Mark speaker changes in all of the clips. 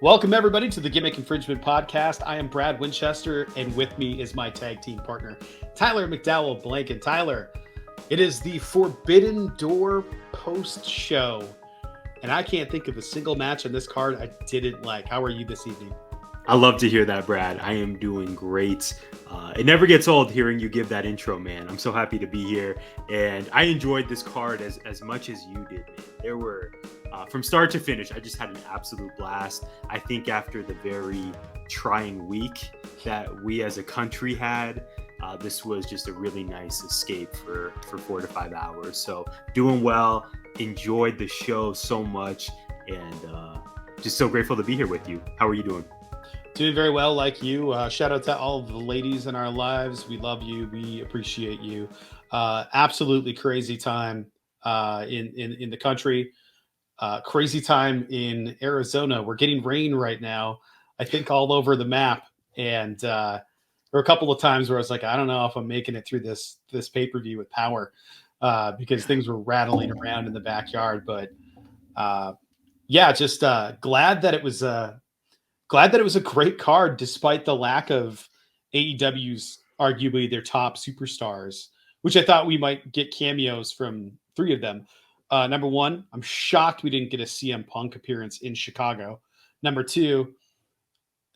Speaker 1: Welcome, everybody, to the Gimmick Infringement podcast. I am Brad Winchester, and with me is my tag team partner, Tyler McDowell Blanken. Tyler, it is the Forbidden Door post-show, and I can't think of a single match on this card I didn't like. How are you this evening?
Speaker 2: I love to hear that, Brad. I am doing great. It never gets old hearing you give that intro, man. I'm so happy to be here, and I enjoyed this card as much as you did, man. There were, from start to finish, I just had an absolute blast. I think after the very trying week that we as a country had, this was just a really nice escape for 4 to 5 hours. So doing well, enjoyed the show so much, and just so grateful to be here with you. How are you doing?
Speaker 1: Doing very well, like you. Shout out to all of the ladies in our lives. We love you. We appreciate you. Absolutely crazy time in the country. Crazy time in Arizona. We're getting rain right now, I think, all over the map. And there were a couple of times where I was like, I don't know if I'm making it through this pay-per-view with power because things were rattling around in the backyard. But yeah, just glad that it was a great card despite the lack of AEW's arguably their top superstars, which I thought we might get cameos from 3 of them. Number 1, I'm shocked we didn't get a CM Punk appearance in Chicago. Number 2,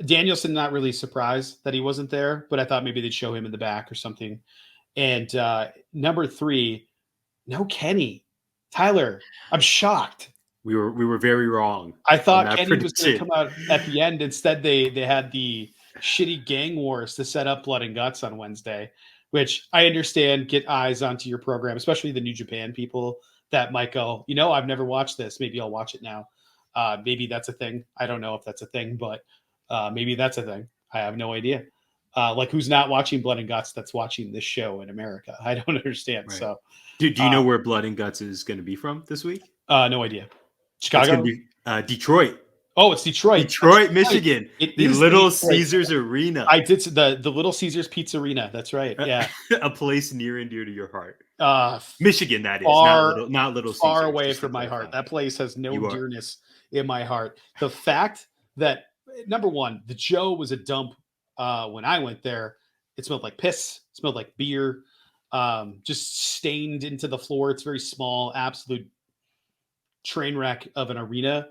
Speaker 1: Danielson, not really surprised that he wasn't there, but I thought maybe they'd show him in the back or something. And number 3, no Kenny. Tyler, I'm shocked.
Speaker 2: We were very wrong.
Speaker 1: I thought Kenny was going to come out at the end. Instead, they had the shitty gang wars to set up Blood and Guts on Wednesday, which I understand. Get eyes onto your program, especially the New Japan people that might go, I've never watched this. Maybe I'll watch it now. Maybe that's a thing. I don't know if that's a thing, but maybe that's a thing. I have no idea. Like who's not watching Blood and Guts that's watching this show in America? I don't understand.
Speaker 2: Right.
Speaker 1: So,
Speaker 2: do you know where Blood and Guts is going to be from this week?
Speaker 1: No idea. Chicago?
Speaker 2: It's going to be Detroit.
Speaker 1: Oh, it's Detroit.
Speaker 2: Detroit, Michigan.
Speaker 1: It
Speaker 2: the
Speaker 1: is
Speaker 2: Little
Speaker 1: Detroit.
Speaker 2: Caesars Arena.
Speaker 1: I did the Little Caesars Pizza Arena. That's right. Yeah.
Speaker 2: A place near and dear to your heart. Michigan, that is. Not Little Caesars.
Speaker 1: Far away from my heart. That place has no dearness in my heart. The fact that, number 1, the Joe was a dump when I went there. It smelled like piss. It smelled like beer. Just stained into the floor. It's very small. Absolute train wreck of an arena.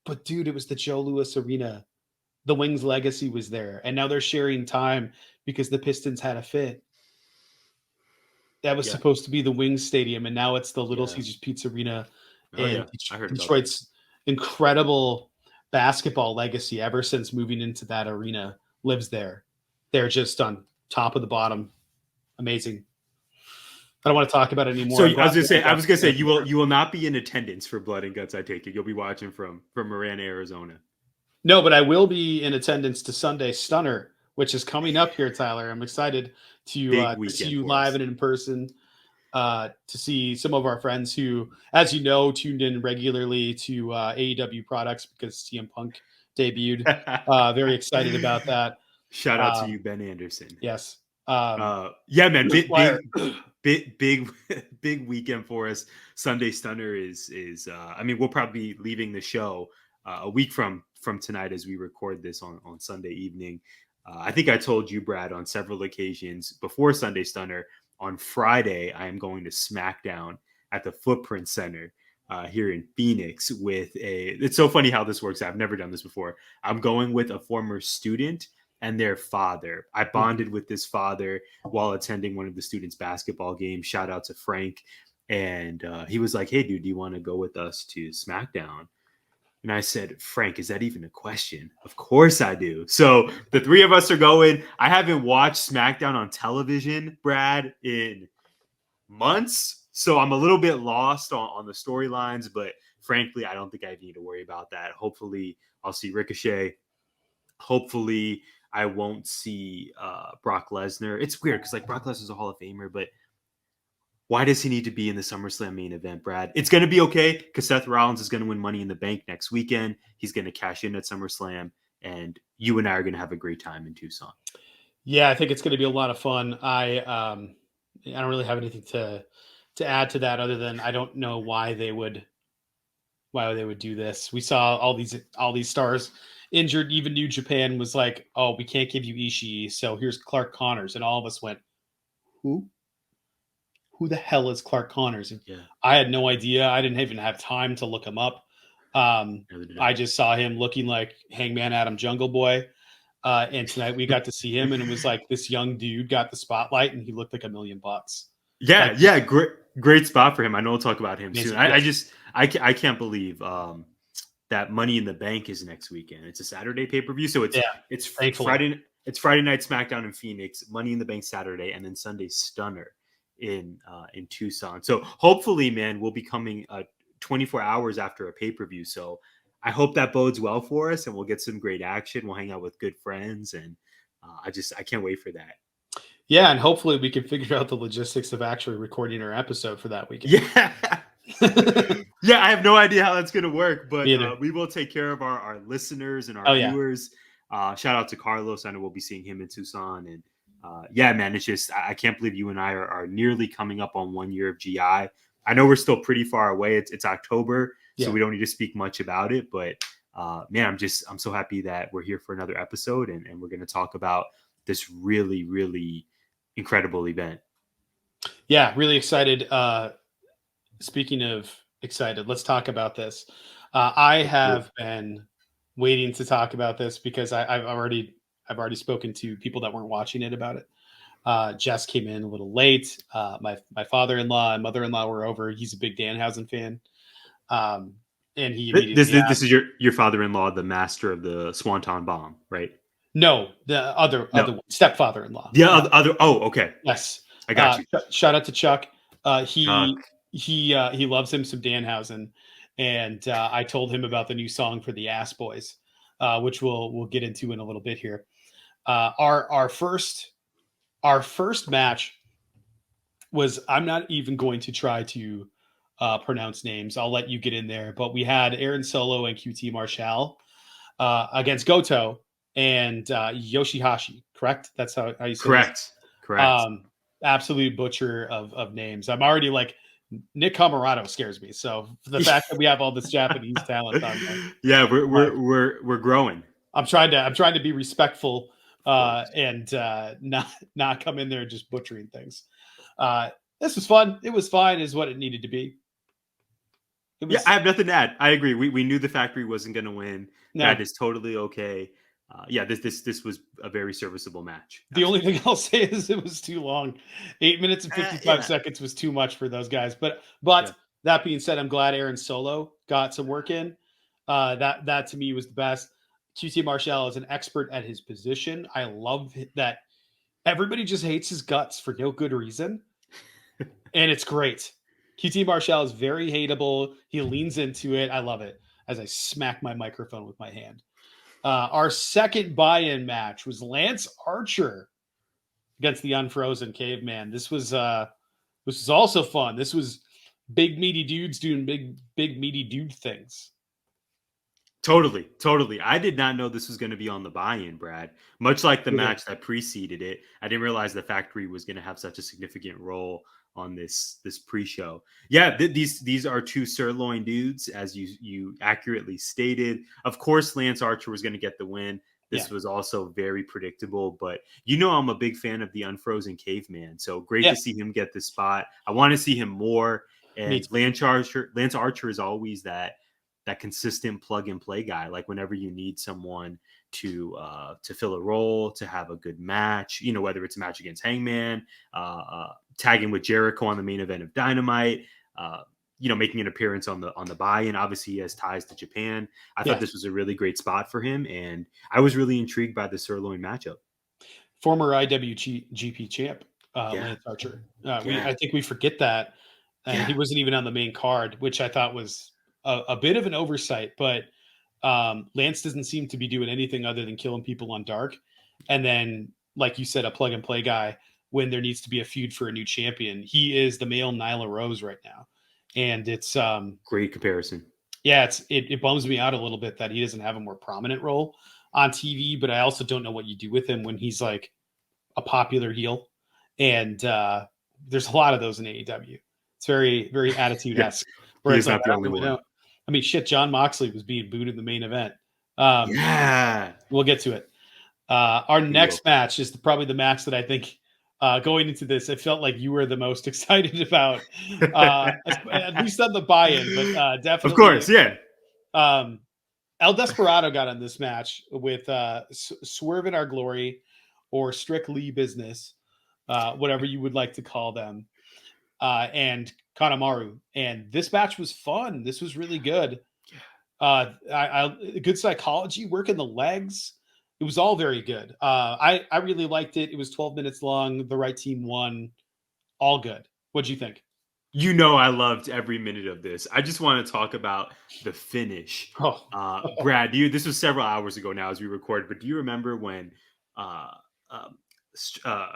Speaker 1: But dude, it was the Joe Louis Arena. The Wings legacy was there, and now they're sharing time because the Pistons had a fit. That was supposed to be the Wings Stadium, and now it's the Little Caesars Pizza Arena. And
Speaker 2: I heard
Speaker 1: Detroit's incredible basketball legacy ever since moving into that arena lives there. They're just on top of the bottom. Amazing. I don't want to talk about it anymore.
Speaker 2: So I was gonna say you will not be in attendance for Blood and Guts. I take it you'll be watching from Marana, Arizona.
Speaker 1: No, but I will be in attendance to Sunday Stunner, which is coming up here, Tyler. I'm excited to see you live and in person. To see some of our friends who, as you know, tuned in regularly to AEW products because CM Punk debuted. Very excited about that.
Speaker 2: Shout out to you, Ben Anderson.
Speaker 1: Yes.
Speaker 2: Yeah, man. Big weekend for us. Sunday Stunner is we'll probably be leaving the show a week from tonight as we record this on Sunday evening. I think I told you, Brad, on several occasions before Sunday Stunner, on Friday I am going to SmackDown at the Footprint Center here in Phoenix it's so funny how this works. I've never done this before. I'm going with a former student and their father. I bonded with this father while attending one of the students' basketball games. Shout out to Frank. And he was like, hey, dude, do you want to go with us to SmackDown? And I said, Frank, is that even a question? Of course I do. So the 3 of us are going. I haven't watched SmackDown on television, Brad, in months. So I'm a little bit lost on the storylines. But frankly, I don't think I need to worry about that. Hopefully, I'll see Ricochet. Hopefully, I won't see Brock Lesnar. It's weird because Brock Lesnar's a Hall of Famer, but why does he need to be in the SummerSlam main event, Brad? It's going to be okay because Seth Rollins is going to win Money in the Bank next weekend. He's going to cash in at SummerSlam, and you and I are going to have a great time in Tucson.
Speaker 1: Yeah, I think it's going to be a lot of fun. I don't really have anything to add to that other than I don't know why they would why they would do this. We saw all these stars injured. Even New Japan was like, "Oh, we can't give you Ishii, so here's Clark Connors," and all of us went, "Who? Who the hell is Clark Connors?" And
Speaker 2: Yeah,
Speaker 1: I had no idea. I didn't even have time to look him up.
Speaker 2: neither did
Speaker 1: I
Speaker 2: I.
Speaker 1: just saw him looking like Hangman Adam Jungle Boy. And tonight we got to see him, and it was like this young dude got the spotlight, and he looked like $1,000,000.
Speaker 2: Yeah,
Speaker 1: Like
Speaker 2: yeah, great spot for him. I know we'll talk about him soon.
Speaker 1: amazing.
Speaker 2: I
Speaker 1: Yes.
Speaker 2: just I can't believe that Money in the Bank is next weekend. It's a Saturday pay per view, so
Speaker 1: Yeah.
Speaker 2: it's
Speaker 1: Thankfully.
Speaker 2: Friday night SmackDown in Phoenix, Money in the Bank Saturday, and then Sunday Stunner in Tucson. So hopefully, man, we'll be coming 24 hours after a pay per view. So I hope that bodes well for us, and we'll get some great action. We'll hang out with good friends, and I can't wait for that.
Speaker 1: Yeah, and hopefully we can figure out the logistics of actually recording our episode for that weekend.
Speaker 2: Yeah. Yeah, I have no idea how that's going to work, but
Speaker 1: Me either.
Speaker 2: we will take care of our listeners and our
Speaker 1: Oh yeah.
Speaker 2: viewers. Shout out to Carlos. I know we'll be seeing him in Tucson. And yeah, man, it's just, I can't believe you and I are nearly coming up on 1 year of GI. I know we're still pretty far away. It's October, so
Speaker 1: Yeah.
Speaker 2: we don't need to speak much about it. But man, I'm so happy that we're here for another episode, and we're going to talk about this really, really incredible event.
Speaker 1: Yeah, really excited. Speaking of excited, let's talk about this. I
Speaker 2: Let's do it.
Speaker 1: have been waiting to talk about this because I've already spoken to people that weren't watching it about it. Jess came in a little late. My father-in-law and mother-in-law were over. He's a big Danhausen fan, um, and he immediately
Speaker 2: This
Speaker 1: asked.
Speaker 2: is your father-in-law, the master of the Swanton bomb, right?
Speaker 1: No, the
Speaker 2: No,
Speaker 1: other one, stepfather-in-law.
Speaker 2: the other. Oh, okay,
Speaker 1: Yes.
Speaker 2: I got you.
Speaker 1: Shout out to Chuck.
Speaker 2: Chuck.
Speaker 1: He loves him some Danhausen, and I told him about the new song for the Ass Boys, which we'll get into in a little bit here. Our first match was, I'm not even going to try to pronounce names. I'll let you get in there. But we had Aaron Solo and QT Marshall against Goto and Yoshihashi. Correct? That's how you say this.
Speaker 2: Correct. Correct.
Speaker 1: Absolute butcher of names. I'm already like, Nick Camarado scares me. So the fact that we have all this Japanese talent on there,
Speaker 2: Yeah,
Speaker 1: like,
Speaker 2: we're growing.
Speaker 1: I'm trying to be respectful
Speaker 2: Of course.
Speaker 1: and not come in there just butchering things. This was fun. It was fine, is what it needed to be. It
Speaker 2: Yeah,
Speaker 1: was
Speaker 2: I have nothing to add. I agree. We knew the factory wasn't going to win.
Speaker 1: no.
Speaker 2: That is totally okay. Yeah, this was a very serviceable match.
Speaker 1: The only
Speaker 2: Absolutely.
Speaker 1: thing I'll say is it was too long. 8 minutes and 55
Speaker 2: Yeah,
Speaker 1: seconds was too much for those guys. But
Speaker 2: yeah.
Speaker 1: that being said, I'm glad Aaron Solo got some work in. That to me was the best. QT Marshall is an expert at his position. I love that everybody just hates his guts for no good reason, and it's great. QT Marshall is very hateable. He leans into it. I love it. As I smack my microphone with my hand. Our second buy-in match was Lance Archer against the Unfrozen Caveman. This was also fun. This was big meaty dudes doing big meaty dude things.
Speaker 2: Totally. I did not know this was going to be on the buy-in, Brad. Much like the
Speaker 1: Either.
Speaker 2: match that preceded it, I didn't realize the factory was going to have such a significant role on this pre-show. Yeah, these are two sirloin dudes, as you accurately stated. Of course, Lance Archer was going to get the win.
Speaker 1: Yeah.
Speaker 2: This was also very predictable, but I'm a big fan of the Unfrozen Caveman, so great
Speaker 1: Yeah.
Speaker 2: to see him get the spot. I want to see him more.
Speaker 1: Me
Speaker 2: And
Speaker 1: too.
Speaker 2: Lance Archer is always that consistent plug and play guy. Like whenever you need someone to fill a role, to have a good match, whether it's a match against Hangman, tagging with Jericho on the main event of Dynamite, making an appearance on the buy-in. Obviously, he has ties to Japan. I thought
Speaker 1: Yes.
Speaker 2: this was a really great spot for him, and I was really intrigued by the sirloin matchup.
Speaker 1: Former IWGP champ
Speaker 2: Yeah,
Speaker 1: Lance Archer.
Speaker 2: yeah,
Speaker 1: I think we forget that, and he
Speaker 2: yeah.
Speaker 1: wasn't even on the main card, which I thought was a bit of an oversight. But Lance doesn't seem to be doing anything other than killing people on Dark, and then, like you said, a plug and play guy when there needs to be a feud for a new champion. He is the male Nyla Rose right now, and it's
Speaker 2: Great comparison.
Speaker 1: yeah, it bums me out a little bit that he doesn't have a more prominent role on TV. But I also don't know what you do with him when he's like a popular heel, and there's a lot of those in AEW. It's very very attitude
Speaker 2: Yeah,
Speaker 1: esque,
Speaker 2: he
Speaker 1: where it's
Speaker 2: is
Speaker 1: like
Speaker 2: not
Speaker 1: I
Speaker 2: the
Speaker 1: don't
Speaker 2: only
Speaker 1: really
Speaker 2: one.
Speaker 1: know. mean, shit, Jon Moxley was being booed in the main event.
Speaker 2: Yeah,
Speaker 1: We'll get to it. Our
Speaker 2: we will.
Speaker 1: next match is probably the match that I think going into this, it felt like you were the most excited about, at least on the buy-in, but
Speaker 2: Of
Speaker 1: definitely
Speaker 2: course, yeah.
Speaker 1: um, El Desperado got on this match with Swerve in Our Glory or Strictly Business, whatever you would like to call them, and Kanemaru. And this match was fun. This was really good. Good psychology, working the legs. It was all very good. I really liked it. It was 12 minutes long. The right team won. All good. What'd you think?
Speaker 2: You know, I loved every minute of this. I just want to talk about the finish.
Speaker 1: Oh,
Speaker 2: Brad, this was several hours ago now as we record, but do you remember when uh, um,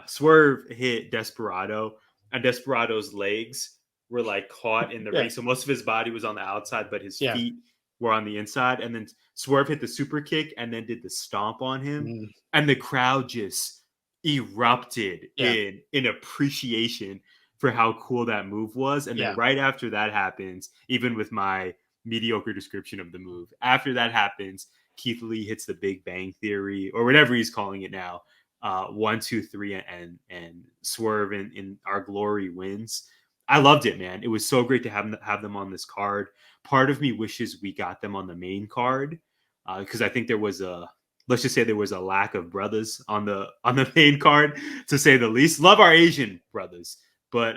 Speaker 2: Swerve hit Desperado and Desperado's legs were like caught in the
Speaker 1: yeah,
Speaker 2: ring? So most of his body was on the outside, but his
Speaker 1: yeah.
Speaker 2: feet were on the inside. And then Swerve hit the super kick and then did the stomp on him.
Speaker 1: Mm,
Speaker 2: And the crowd just erupted
Speaker 1: yeah,
Speaker 2: in appreciation for how cool that move was. And then
Speaker 1: yeah,
Speaker 2: right after that happens, even with my mediocre description of the move, after that happens, Keith Lee hits the Big Bang Theory or whatever he's calling it now. 1, 2, 3, and Swerve in Our Glory wins. I loved it, man. It was so great to have them on this card. Part of me wishes we got them on the main card because I think there was a, let's just say there was a lack of brothers on the main card, to say the least. Love our Asian brothers, but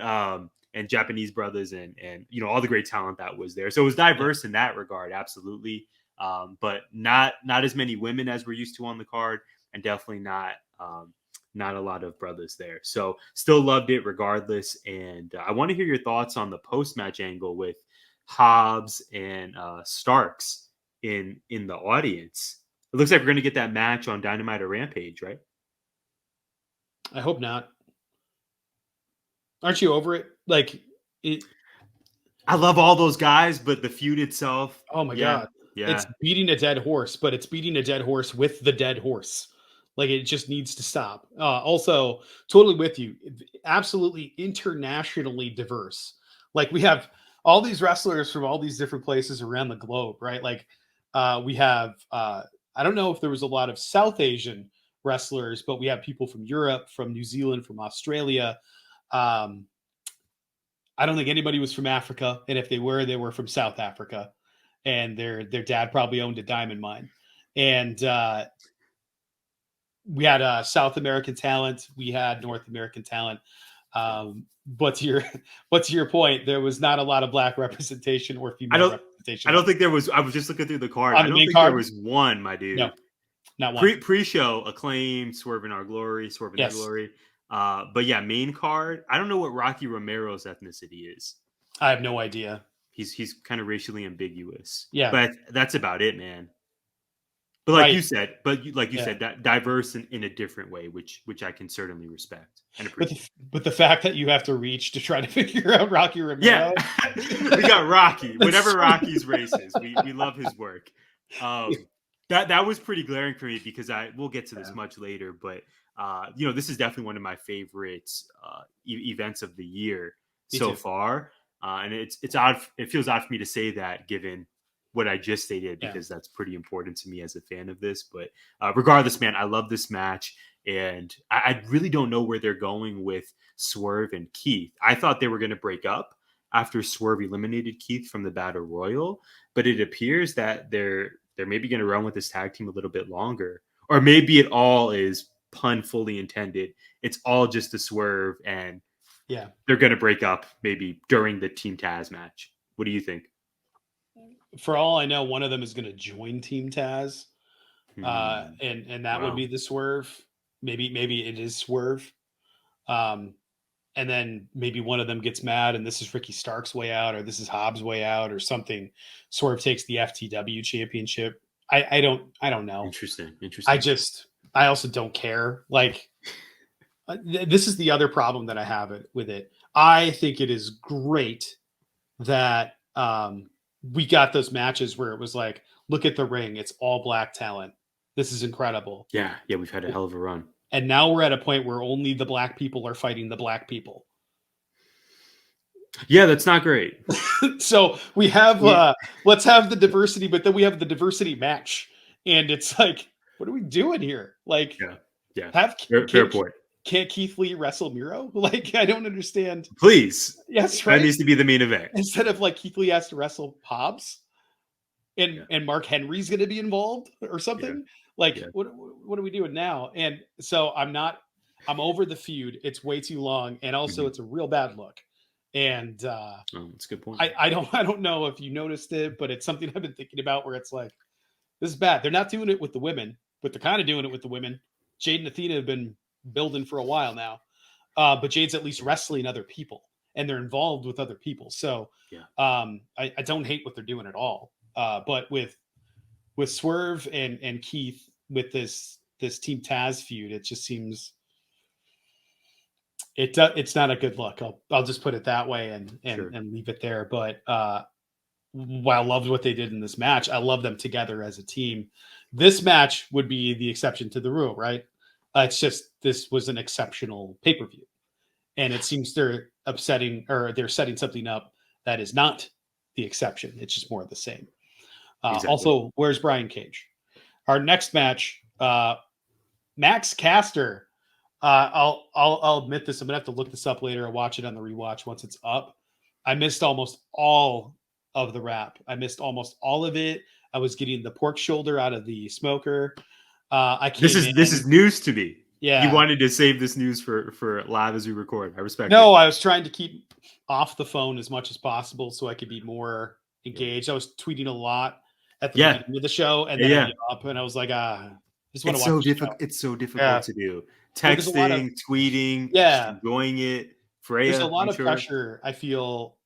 Speaker 2: and Japanese brothers and you know all the great talent that was there. So it was
Speaker 1: yeah.
Speaker 2: diverse in that regard, absolutely. But not as many women as we're used to on the card, and definitely not a lot of brothers there. So still loved it regardless. And I want to hear your thoughts on the post match angle with Hobbs and Starks in the audience. It looks like we're going to get that match on Dynamite or Rampage, right?
Speaker 1: I hope not. Aren't you over it? Like it.
Speaker 2: I love all those guys, but the feud itself,
Speaker 1: Oh my
Speaker 2: yeah,
Speaker 1: god, it's
Speaker 2: yeah.
Speaker 1: beating a dead horse, but it's beating a dead horse with the dead horse. Like it just needs to stop. Also, totally with you. Absolutely internationally diverse. Like we have all these wrestlers from all these different places around the globe, right? Like we have. I don't know if there was a lot of South Asian wrestlers, but we have people from Europe, from New Zealand, from Australia. Um, I don't think anybody was from Africa, and if they were from South Africa, and their dad probably owned a diamond mine. And we had South American talent, we had North American talent. But to your but to your point, there was not a lot of black representation or
Speaker 2: I
Speaker 1: female
Speaker 2: don't. I
Speaker 1: representation
Speaker 2: don't think there was. I was just looking through the card.
Speaker 1: on
Speaker 2: I
Speaker 1: the
Speaker 2: don't
Speaker 1: main
Speaker 2: think there
Speaker 1: card.
Speaker 2: was one, my
Speaker 1: No,
Speaker 2: dude.
Speaker 1: not one.
Speaker 2: Pre show Acclaim, Swerve in Our Glory, Swerve in Their
Speaker 1: Yes,
Speaker 2: Glory. But yeah, main card. I don't know what Rocky Romero's ethnicity is.
Speaker 1: I have no idea.
Speaker 2: He's kind of racially ambiguous,
Speaker 1: Yeah,
Speaker 2: but that's about it, man. But like
Speaker 1: right.
Speaker 2: you said,
Speaker 1: Yeah,
Speaker 2: that diverse in a different way, which I can certainly respect and appreciate.
Speaker 1: but the fact that you have to reach to try to figure out Rocky
Speaker 2: Yeah,
Speaker 1: Romero,
Speaker 2: we got Rocky.
Speaker 1: that's
Speaker 2: Whatever
Speaker 1: so
Speaker 2: Rocky's race is, we love his work. That was pretty glaring for me because we'll get to this
Speaker 1: yeah,
Speaker 2: much later, but you know this is definitely one of my favorite events of the year
Speaker 1: me
Speaker 2: so
Speaker 1: too.
Speaker 2: far, and it's odd. It feels odd for me to say that given what I just stated
Speaker 1: Yeah.
Speaker 2: because that's pretty important to me as a fan of this. But regardless, man, I love this match, and I really don't know where they're going with Swerve and Keith. I thought they were going to break up after Swerve eliminated Keith from the Battle Royal, but it appears that they're maybe going to run with this tag team a little bit longer, or maybe it all is pun fully intended. It's all just a Swerve, and
Speaker 1: Yeah.
Speaker 2: they're going to break up maybe during the Team Taz match. What do you think?
Speaker 1: For all I know, one of them is going to join Team Taz,
Speaker 2: Hmm.
Speaker 1: and that would
Speaker 2: Wow.
Speaker 1: be the Swerve. Maybe it is Swerve, um, and then maybe one of them gets mad, and this is Ricky Stark's way out, or this is Hobbs' way out, or something. Swerve takes the FTW championship. I don't know.
Speaker 2: Interesting. Interesting.
Speaker 1: I also don't care. Like this is the other problem that I have with it. I think it is great that we got those matches where it was like, look at the ring, it's all black talent. This is incredible.
Speaker 2: Yeah. Yeah. We've had a hell of a run.
Speaker 1: And now we're at a point where only the black people are fighting the black people.
Speaker 2: Yeah, that's not great.
Speaker 1: So we have
Speaker 2: Yeah,
Speaker 1: let's have the diversity, but then we have the diversity match, and it's like, what are we doing here? Like,
Speaker 2: yeah, yeah.
Speaker 1: have
Speaker 2: Fair point.
Speaker 1: can't Keith Lee wrestle Miro? Like, I don't understand.
Speaker 2: Please,
Speaker 1: Yes,
Speaker 2: that
Speaker 1: right.
Speaker 2: needs to be the main event.
Speaker 1: Instead of like Keith Lee has to wrestle Hobbs,
Speaker 2: Yeah,
Speaker 1: and Mark Henry's going to be involved or
Speaker 2: yeah,
Speaker 1: something. Like,
Speaker 2: yeah.
Speaker 1: what are we doing now? And so I'm over the feud. It's way too long, and also
Speaker 2: Mhm.
Speaker 1: it's a real bad look. And
Speaker 2: Oh, that's a good point.
Speaker 1: I don't know if you noticed it, but it's something I've been thinking about where it's like, this is bad. They're not doing it with the women, but they're kind of doing it with the women. Jade and Athena have been building for a while now, but Jade's at least wrestling other people, and they're involved with other people. So
Speaker 2: Yeah,
Speaker 1: I don't hate what they're doing at all. But with Swerve and Keith with this Team Taz feud, it just seems it's not a good look. I'll just put it that way
Speaker 2: sure.
Speaker 1: and leave it there. But while I loved what they did in this match, I love them together as a team. This match would be the exception to the rule, right? It's just this was an exceptional pay per view, and it seems they're upsetting or they're setting something up that is not the exception. It's just more of the same.
Speaker 2: Exactly.
Speaker 1: Also, where's Brian Cage? Our next match, Max Caster. I'll admit this. I'm gonna have to look this up later or watch it on the rewatch once it's up. I missed almost all of the rap. I missed almost all of it. I was getting the pork shoulder out of the smoker. I came
Speaker 2: This
Speaker 1: in.
Speaker 2: is news to me. You
Speaker 1: Yeah.
Speaker 2: wanted to save this news for live as we record. I respect it.
Speaker 1: No, I was trying to keep off the phone as much as possible so I could be more
Speaker 2: Yeah,
Speaker 1: engaged. I was tweeting a lot at the
Speaker 2: yeah,
Speaker 1: beginning of the show, and
Speaker 2: yeah.
Speaker 1: then I
Speaker 2: Yeah.
Speaker 1: get up and I was like, just want to watch the show.
Speaker 2: It's so difficult
Speaker 1: Yeah.
Speaker 2: to do.
Speaker 1: Well, there's a lot of
Speaker 2: Texting, tweeting, just
Speaker 1: yeah.
Speaker 2: enjoying it.
Speaker 1: There's a
Speaker 2: Freya,
Speaker 1: lot
Speaker 2: I'm
Speaker 1: of
Speaker 2: sure.
Speaker 1: pressure. I feel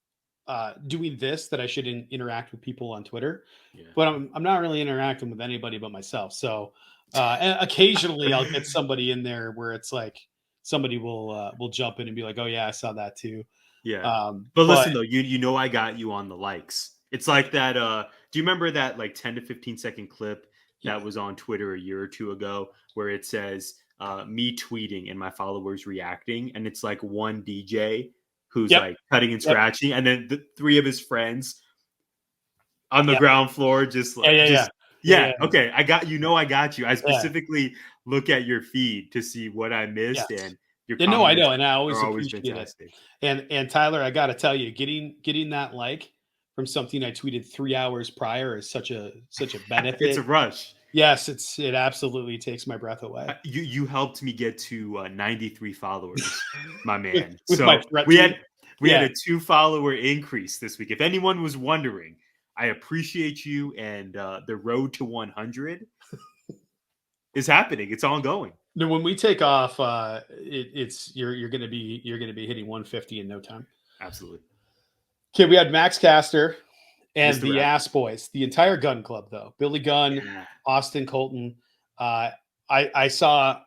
Speaker 1: doing this that I shouldn't interact with people on Twitter,
Speaker 2: Yeah.
Speaker 1: but I'm not really interacting with anybody but myself. So and occasionally I'll get somebody in there where it's like somebody will jump in and be like, oh yeah, I saw that too.
Speaker 2: Yeah. But
Speaker 1: But
Speaker 2: listen though, you know I got you on the likes. It's like that do you remember that like 10 to 15-second clip
Speaker 1: yeah,
Speaker 2: that was on Twitter a year or two ago where it says me tweeting and my followers reacting and it's like one DJ who's
Speaker 1: yep,
Speaker 2: like cutting and
Speaker 1: yep,
Speaker 2: scratching and then the three of his friends on the
Speaker 1: yep,
Speaker 2: ground floor just
Speaker 1: yeah,
Speaker 2: like
Speaker 1: yeah, yeah,
Speaker 2: just
Speaker 1: yeah,
Speaker 2: yeah,
Speaker 1: yeah,
Speaker 2: okay. I got I got you. I
Speaker 1: yeah,
Speaker 2: specifically look at your feed to see what I missed
Speaker 1: yes.
Speaker 2: and your
Speaker 1: Yeah, no, I
Speaker 2: comments
Speaker 1: know, and I always
Speaker 2: are always
Speaker 1: appreciate it.
Speaker 2: fantastic.
Speaker 1: And Tyler, I got to tell you, getting that like from something I tweeted 3 hours prior is such a
Speaker 2: It's a
Speaker 1: benefit.
Speaker 2: rush.
Speaker 1: Yes, it absolutely takes my breath away
Speaker 2: You helped me get to 93 followers, my man.
Speaker 1: with my
Speaker 2: So
Speaker 1: threat tweet.
Speaker 2: we had
Speaker 1: Yeah,
Speaker 2: a 2 follower increase this week. If anyone was wondering, I appreciate you, and the road to 100 is happening. It's ongoing.
Speaker 1: no, when we take off, it's you're gonna be hitting 150 in no time.
Speaker 2: Absolutely,
Speaker 1: Okay, we had Max Caster and
Speaker 2: Mr.
Speaker 1: the
Speaker 2: Rap.
Speaker 1: Ass Boys, the entire Gun Club though. Billy Gunn,
Speaker 2: Yeah,
Speaker 1: Austin Colton. Uh, I saw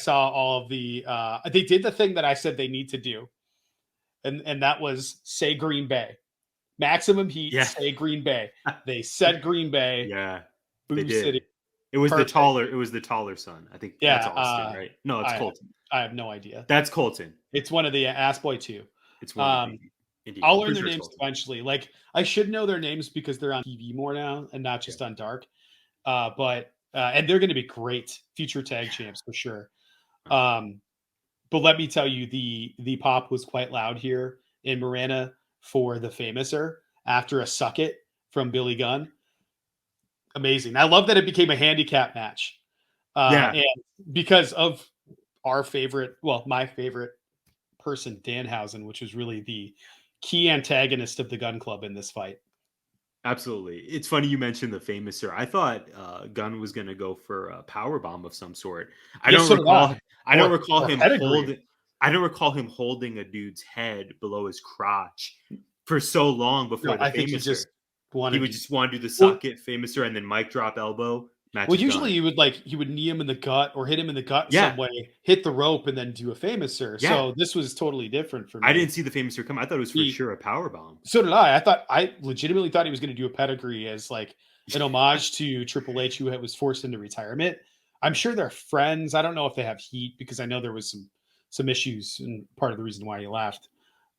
Speaker 1: all of the. They did the thing that I said they need to do, and that was say Green Bay. Maximum Heat,
Speaker 2: yeah,
Speaker 1: say Green Bay. They said Green Bay,
Speaker 2: yeah. They
Speaker 1: Boo City.
Speaker 2: did. It was the
Speaker 1: Perfect.
Speaker 2: taller. It was the taller son. I think that's
Speaker 1: Yeah,
Speaker 2: Austin, right? No, it's
Speaker 1: I
Speaker 2: Colton.
Speaker 1: I have no idea.
Speaker 2: That's Colton.
Speaker 1: It's one of the Ass Boy too.
Speaker 2: It's one of the
Speaker 1: Um,
Speaker 2: indeed.
Speaker 1: I'll
Speaker 2: I'm
Speaker 1: learn
Speaker 2: pretty
Speaker 1: their
Speaker 2: sure it's
Speaker 1: names
Speaker 2: Colton.
Speaker 1: eventually. Like I should know their names because they're on TV more now and not
Speaker 2: Yeah.
Speaker 1: just on Dark. But and they're going to be great future tag champs for sure. Um, but let me tell you, the pop was quite loud here in Marana for the Famouser after a suck it from Billy Gunn. Amazing. I love that it became a handicap match.
Speaker 2: Yeah,
Speaker 1: And because of our favorite, well, my favorite person, Danhausen, which was really the key antagonist of the Gun Club in this fight.
Speaker 2: absolutely. It's funny you mentioned the famous sir. I thought Gunn was going to go for a power bomb of some sort. I
Speaker 1: Yes,
Speaker 2: don't
Speaker 1: so did I.
Speaker 2: recall. I don't recall
Speaker 1: Or
Speaker 2: him
Speaker 1: pedigree.
Speaker 2: holding. I don't recall him holding a dude's head below his crotch for so long before
Speaker 1: No,
Speaker 2: the
Speaker 1: I think he
Speaker 2: famous
Speaker 1: just
Speaker 2: sir. He
Speaker 1: wanted
Speaker 2: would
Speaker 1: to.
Speaker 2: just want to do the
Speaker 1: Well,
Speaker 2: socket famous sir and then mic drop elbow. Match
Speaker 1: well,
Speaker 2: is done.
Speaker 1: usually he would knee him in the gut or hit him in the gut
Speaker 2: Yeah,
Speaker 1: some way, hit the rope, and then do a famous sir.
Speaker 2: yeah.
Speaker 1: So this was totally different for
Speaker 2: I
Speaker 1: me.
Speaker 2: didn't see the famous sir come. I thought it was for
Speaker 1: He
Speaker 2: sure a power bomb.
Speaker 1: So did I. I legitimately thought he was going to do a pedigree as like an homage to Triple H, who was forced into retirement. I'm
Speaker 2: Yeah,
Speaker 1: sure they're friends. I don't know if they have heat because I know there was some issues and part of the reason why he left.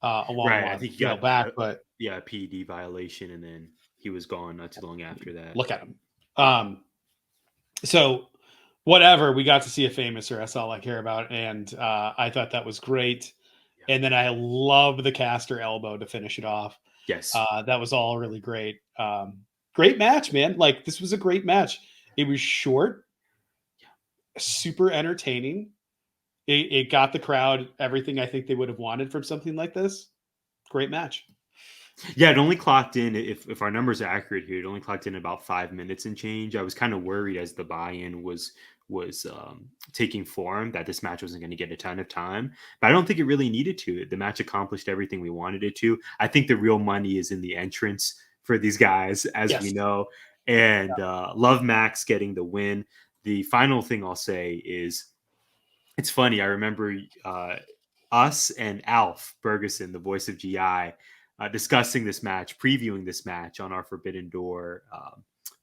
Speaker 1: a long
Speaker 2: Right. I
Speaker 1: while,
Speaker 2: think he got
Speaker 1: back, but
Speaker 2: yeah, a PED violation, and then he was gone not too long after that.
Speaker 1: look at him. So whatever, we got to see a famouser. That's all I care about, and I thought that was great.
Speaker 2: Yeah.
Speaker 1: And then I love the caster elbow to finish it off.
Speaker 2: Yes.
Speaker 1: That was all really great. Great match, man. Like, this was a great match. It was short, super entertaining. It got the crowd everything I think they would have wanted from something like this. Great match.
Speaker 2: Yeah, it only clocked in, if our numbers are accurate here, it only clocked in about 5 minutes and change. I was kind of worried as the buy-in was taking form that this match wasn't going to get a ton of time, but I don't think it really needed to. The match accomplished everything we wanted it to. I think the real money is in the entrance for these guys, as we
Speaker 1: Yes.
Speaker 2: know, and love Max getting the win. The final thing I'll say is, it's funny. I remember us and Alf Bergeson, the voice of GI, discussing this match, previewing this match on our Forbidden Door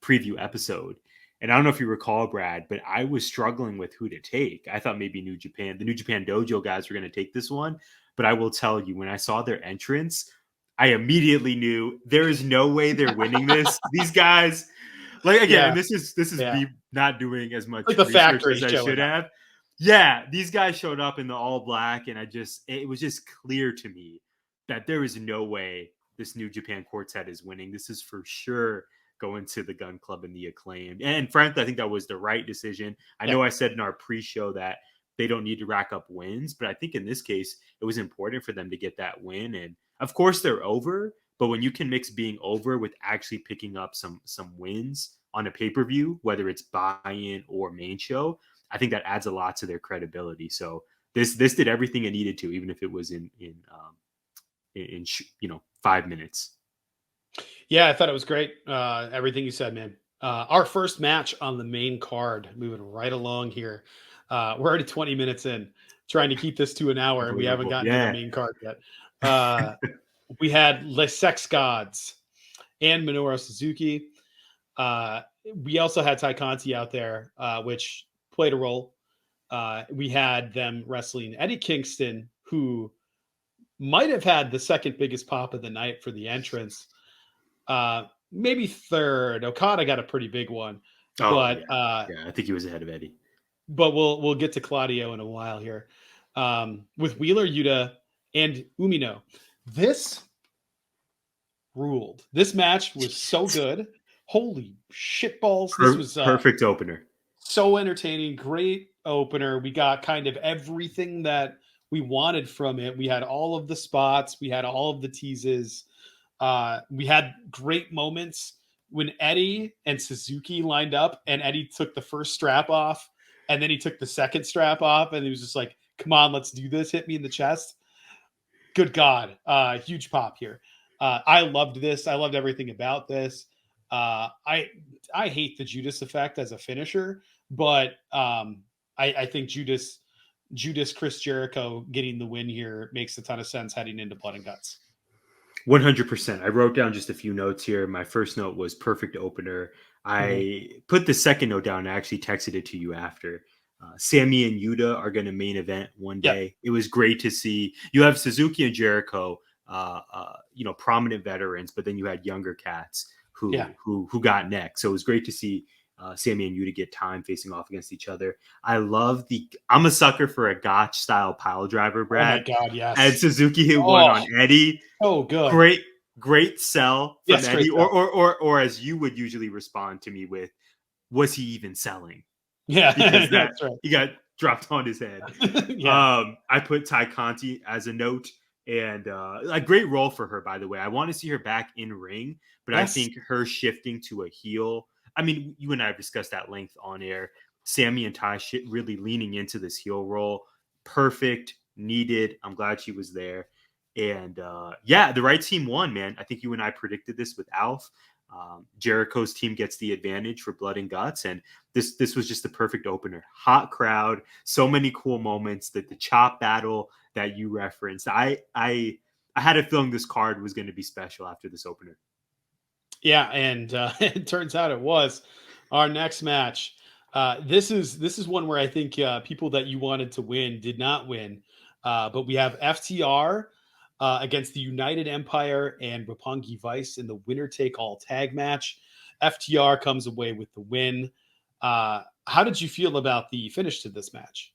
Speaker 2: preview episode. And I don't know if you recall, Brad, but I was struggling with who to take. I thought maybe the New Japan Dojo guys were going to take this one. But I will tell you, when I saw their entrance, I immediately knew there is no way they're winning this. These guys, like, again, this is me not doing as much
Speaker 1: like the
Speaker 2: research
Speaker 1: factory
Speaker 2: as I should have. Yeah, these guys showed up in the all black, and it was just clear to me that there is no way this New Japan quartet is winning. This is for sure going to the Gun Club and the Acclaimed. And frankly, I think that was the right decision. I know I said in our pre-show that they don't need to rack up wins, but I think in this case, it was important for them to get that win. And of course, they're over, but when you can mix being over with actually picking up some wins on a pay-per-view, whether it's buy-in or main show, I think that adds a lot to their credibility. So this did everything it needed to, even if it was in 5 minutes.
Speaker 1: Yeah, I thought it was great. Everything you said, man. Our first match on the main card, moving right along here. We're already 20 minutes in, trying to keep this to an hour, and we haven't gotten to the main card yet. We had Le Sex Gods and Minoru Suzuki. We also had Tai Conti out there, which played a role. We had them wrestling Eddie Kingston, who might have had the second biggest pop of the night for the entrance. Maybe third. Okada got a pretty big one. I
Speaker 2: think he was ahead of Eddie.
Speaker 1: But we'll get to Claudio in a while here. With Wheeler Yuta and Umino. This ruled. This match was so good. Holy shitballs. This was
Speaker 2: perfect opener.
Speaker 1: So entertaining. Great opener. We got kind of everything that we wanted from it. We had all of the spots. We had all of the teases. We had great moments when Eddie and Suzuki lined up, and Eddie took the first strap off, and then he took the second strap off, and he was just like, come on, let's do this. Hit me in the chest. Good God. Huge pop here. I loved this. I loved everything about this. I hate the Judas effect as a finisher, but I think Judas Chris Jericho getting the win here makes a ton of sense heading into Blood and Guts.
Speaker 2: 100%. I wrote down just a few notes here. My first note was perfect opener. I put the second note down and I actually texted it to you after. Sammy and Yuta are going to main event one day. Yep. It was great to see. You have Suzuki and Jericho, prominent veterans, but then you had younger cats who got next. So it was great to see Sammy and Yuta get time facing off against each other. I'm a sucker for a gotch style pile driver, Brad.
Speaker 1: Oh my God, yes.
Speaker 2: And Suzuki hit one on Eddie.
Speaker 1: Oh, good.
Speaker 2: Great sell from Eddie. Or as you would usually respond to me with, was he even selling?
Speaker 1: Yeah,
Speaker 2: because
Speaker 1: that's right.
Speaker 2: He got dropped on his head. I put Tai Conti as a note, and a great role for her, by the way. I want to see her back in ring, but I think her shifting to a heel. I mean, you and I have discussed that length on air. Sammy and Tai really leaning into this heel role. Perfect, needed. I'm glad she was there. And the right team won, man. I think you and I predicted this with Alf. Jericho's team gets the advantage for Blood and Guts, and this was just the perfect opener. Hot crowd, so many cool moments. The chop battle that you referenced. I had a feeling this card was going to be special after this opener.
Speaker 1: Yeah, and it turns out it was. Our next match. This is one where I think people that you wanted to win did not win. But we have FTR against the United Empire and Roppongi Vice in the winner-take-all tag match. FTR comes away with the win. How did you feel about the finish to this match?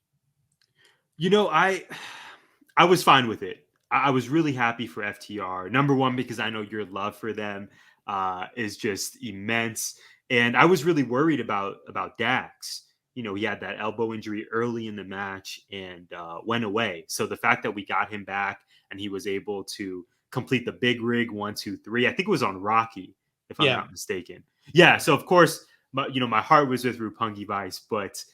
Speaker 2: You know, I was fine with it. I was really happy for FTR. Number one, because I know your love for them is just immense, and I was really worried about Dax. You know, he had that elbow injury early in the match and went away. So the fact that we got him back and he was able to complete the big rig 1, 2, 3, I think it was on Rocky, if I'm
Speaker 1: Yeah.
Speaker 2: not mistaken. Yeah. So of course, my heart was with Roppongi Vice, but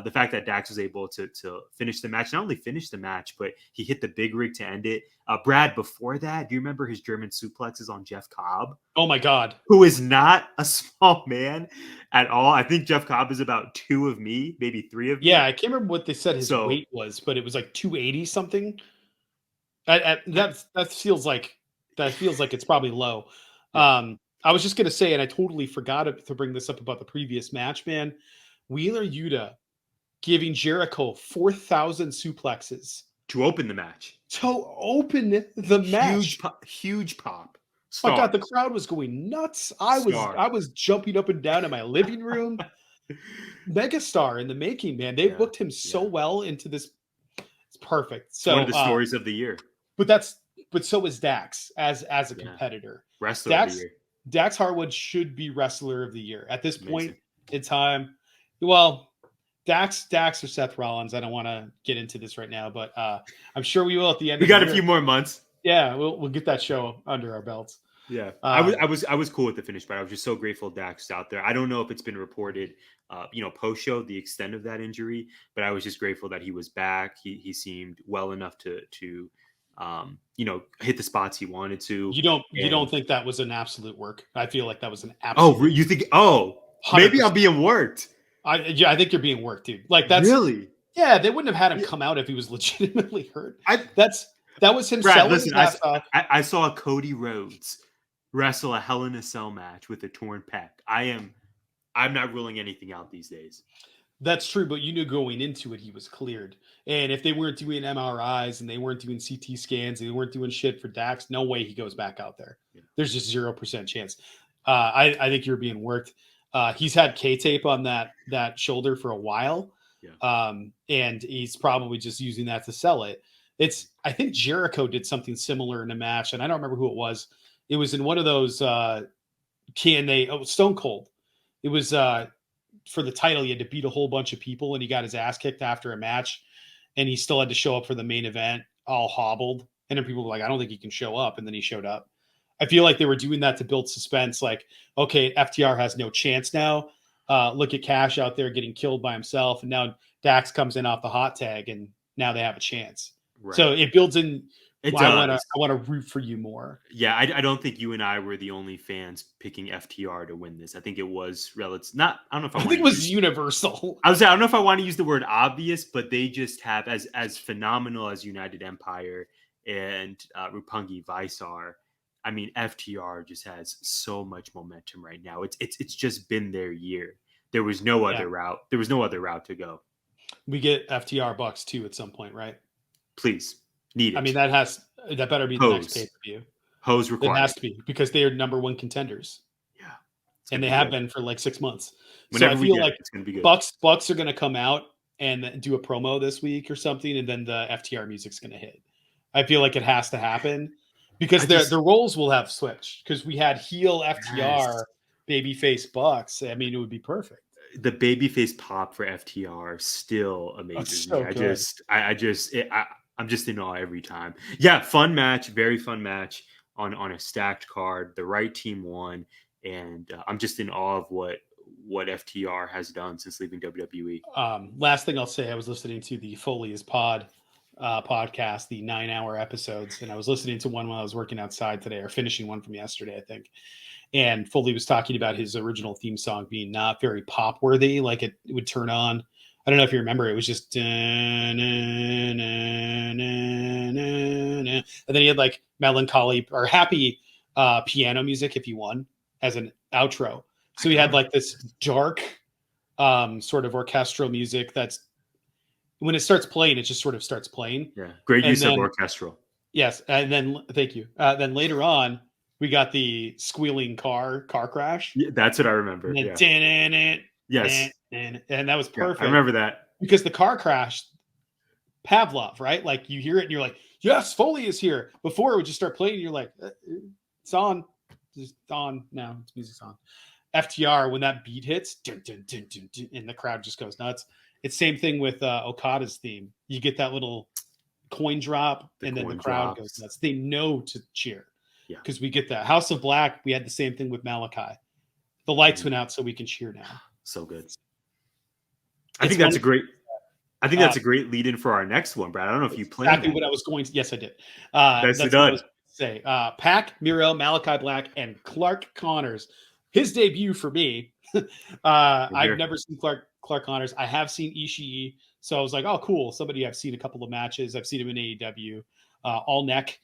Speaker 2: the fact that Dax was able to finish the match, not only finish the match, but he hit the big rig to end it. Brad, before that, do you remember his German suplexes on Jeff Cobb?
Speaker 1: Oh my God.
Speaker 2: Who is not a small man at all. I think Jeff Cobb is about 2 of me, maybe 3 of me.
Speaker 1: Yeah, I can't remember what they said his
Speaker 2: So
Speaker 1: weight was, but it was like 280 something. That feels like it's probably low.
Speaker 2: yeah.
Speaker 1: I was just gonna say, and I totally forgot to bring this up about the previous match, man. Wheeler Yuta giving Jericho 4,000 suplexes
Speaker 2: To open the match.
Speaker 1: to open the match.
Speaker 2: Huge pop.
Speaker 1: Oh my God,
Speaker 2: Star.
Speaker 1: the crowd was going nuts.
Speaker 2: Star.
Speaker 1: I was jumping up and down in my living room. Megastar in the making, man. They
Speaker 2: Yeah,
Speaker 1: booked him so
Speaker 2: yeah.
Speaker 1: well into this. It's perfect.
Speaker 2: It's one
Speaker 1: So,
Speaker 2: of the stories of the year.
Speaker 1: but so is Dax as a
Speaker 2: Yeah.
Speaker 1: competitor.
Speaker 2: Wrestler of the
Speaker 1: Dax
Speaker 2: year.
Speaker 1: Dax Harwood should be wrestler of the year at this point
Speaker 2: Amazing.
Speaker 1: in time. Well, Dax or Seth Rollins. I don't want to get into this right now, but I'm sure we will at the end.
Speaker 2: We
Speaker 1: of
Speaker 2: got
Speaker 1: the
Speaker 2: a
Speaker 1: year.
Speaker 2: few more months.
Speaker 1: Yeah, we'll get that show under our belts.
Speaker 2: Yeah, I was cool with the finish, but I was just so grateful Dax out there. I don't know if it's been reported, post show the extent of that injury, but I was just grateful that he was back. He seemed well enough to hit the spots he wanted to.
Speaker 1: You don't think that was an absolute work? I feel like that was an
Speaker 2: Oh,
Speaker 1: absolute.
Speaker 2: you think? Oh, maybe
Speaker 1: 100%.
Speaker 2: I'm being worked.
Speaker 1: I think you're being worked, dude. Like that's
Speaker 2: Really.
Speaker 1: Yeah, they wouldn't have had him come out if he was legitimately hurt. That was him
Speaker 2: Brad,
Speaker 1: selling
Speaker 2: listen,
Speaker 1: his ass off.
Speaker 2: I saw Cody Rhodes wrestle a Hell in a Cell match with a torn pec. I'm not ruling anything out these days.
Speaker 1: That's true, but you knew going into it he was cleared. And if they weren't doing MRIs and they weren't doing CT scans, and they weren't doing shit for Dax, no way he goes back out there. Yeah. There's just 0% chance. I think you're being worked. He's had K-tape on that shoulder for a while. Yeah. And he's probably just using that to sell it. I think Jericho did something similar in a match, and I don't remember who it was. It was in one of those Stone Cold. It was for the title. He had to beat a whole bunch of people, and he got his ass kicked after a match, and he still had to show up for the main event, all hobbled. And then people were like, "I don't think he can show up," and then he showed up. I feel like they were doing that to build suspense. Like, okay, FTR has no chance now. Look at Cash out there getting killed by himself, and now Dax comes in off the hot tag, and now they have a chance. Right. So it builds in. I want to root for you more.
Speaker 2: Yeah, I don't think you and I were the only fans picking FTR to win this. I think it was relative. Not. I don't know if
Speaker 1: I think it was universal.
Speaker 2: I don't know if I want to use the word obvious, but they just have as phenomenal as United Empire and Roppongi Vice are. I mean, FTR just has so much momentum right now. It's just been their year. There was no other route. There was no other route to go.
Speaker 1: We get FTR Bucks too at some point, right?
Speaker 2: Please. Need it.
Speaker 1: I mean, that better be the next pay-per-view.
Speaker 2: Hose required.
Speaker 1: It has to be because they are number one contenders.
Speaker 2: Yeah.
Speaker 1: And they have been for like 6 months.
Speaker 2: Whenever
Speaker 1: so I feel like
Speaker 2: it's gonna be good.
Speaker 1: Bucks are gonna come out and do a promo this week or something, and then the FTR music's gonna hit. I feel like it has to happen because their roles will have switched. Because we had heel FTR, babyface Bucks. I mean, it would be perfect.
Speaker 2: The babyface pop for FTR still amazes me. I'm just in awe every time. Yeah, fun match, very fun match on a stacked card. The right team won, and I'm just in awe of what FTR has done since leaving WWE.
Speaker 1: Last thing I'll say, I was listening to the Foley's podcast, the 9-hour episodes, and I was listening to one while I was working outside today, or finishing one from yesterday, I think. And Foley was talking about his original theme song being not very pop worthy, like it would turn on. I don't know if you remember, it was just and then he had like melancholy or happy piano music if he won as an outro. So he had like this dark sort of orchestral music that's when it starts playing, it just sort of starts playing.
Speaker 2: Yeah, great use of orchestral.
Speaker 1: Yes, and then thank you. Then later on, we got the squealing car crash,
Speaker 2: Yeah, that's what I remember.
Speaker 1: and then
Speaker 2: Yeah. Yes.
Speaker 1: and that was
Speaker 2: Yeah, I
Speaker 1: perfect
Speaker 2: remember that.
Speaker 1: because the car crash, Pavlov, right? Like you hear it and you're like, yes, Foley is here. Before it would just start playing, and you're like, it's on, it's on now. It's music's on. FTR when that beat hits, dun, dun, dun, dun, dun, and the crowd just goes nuts. It's same thing with Okada's theme. You get that little coin drop,
Speaker 2: The
Speaker 1: and then the
Speaker 2: coin
Speaker 1: crowd goes
Speaker 2: drops.
Speaker 1: nuts. They know to cheer
Speaker 2: Yeah.
Speaker 1: because we get that. House of Black, we had the same thing with Malachi. The lights
Speaker 2: Mhm.
Speaker 1: went out so we can cheer now.
Speaker 2: So good. I
Speaker 1: It's
Speaker 2: think that's a
Speaker 1: wonderful.
Speaker 2: great. I think that's a great lead in for our next one, Brad. I don't know if you planned
Speaker 1: Exactly
Speaker 2: that.
Speaker 1: what I was going to. Yes, I did.
Speaker 2: Nicely
Speaker 1: That's what I
Speaker 2: done.
Speaker 1: was going to say. Pac, Miro, Malachi Black, and Clark Connors. His debut for me. I've never seen Clark Connors. I have seen Ishii, so I was like, oh, cool. Somebody I've seen a couple of matches. I've seen him in AEW, all neck.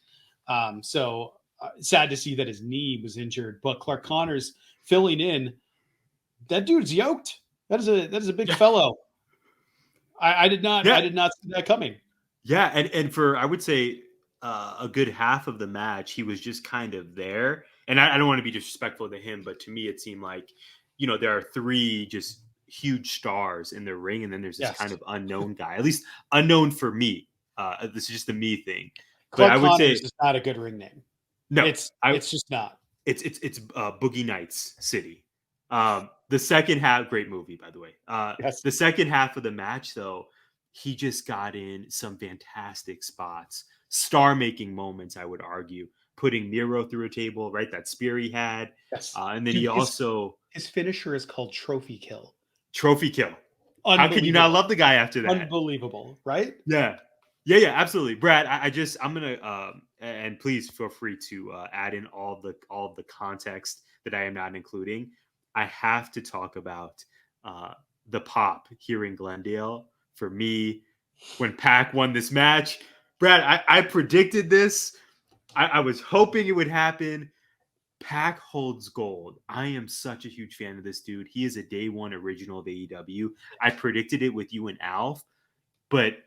Speaker 1: So sad to see that his knee was injured. But Clark Connors filling in. That dude's yoked. That is a big fellow. I did not
Speaker 2: Yeah.
Speaker 1: see that coming.
Speaker 2: Yeah, and for I would say a good half of the match, he was just kind of there. And I don't want to be disrespectful to him, but to me, it seemed like there are three just huge stars in the ring, and then there's this kind
Speaker 1: Yes.
Speaker 2: of unknown guy, at least unknown for me. This is just a me thing, but
Speaker 1: Clark
Speaker 2: I would
Speaker 1: Connors
Speaker 2: say
Speaker 1: is not a good ring name.
Speaker 2: no.
Speaker 1: It's just not.
Speaker 2: It's Boogie Nights City. The second half, great movie by the way.
Speaker 1: Yes.
Speaker 2: The second half of the match, though, he just got in some fantastic spots, star-making moments. I would argue, putting Miro through a table, right? That spear he had,
Speaker 1: Yes.
Speaker 2: and then
Speaker 1: Dude,
Speaker 2: he also
Speaker 1: his finisher is called Trophy Kill.
Speaker 2: trophy kill. How can you not
Speaker 1: Unbelievable.
Speaker 2: love the guy after that?
Speaker 1: Unbelievable, right?
Speaker 2: Yeah. Yeah, absolutely, Brad. I'm gonna and please feel free to add in all the context that I am not including. I have to talk about the pop here in Glendale for me when Pac won this match. Brad, I predicted this. I was hoping it would happen. Pac holds gold. I am such a huge fan of this dude. He is a day one original of AEW. I predicted it with you and Alf, but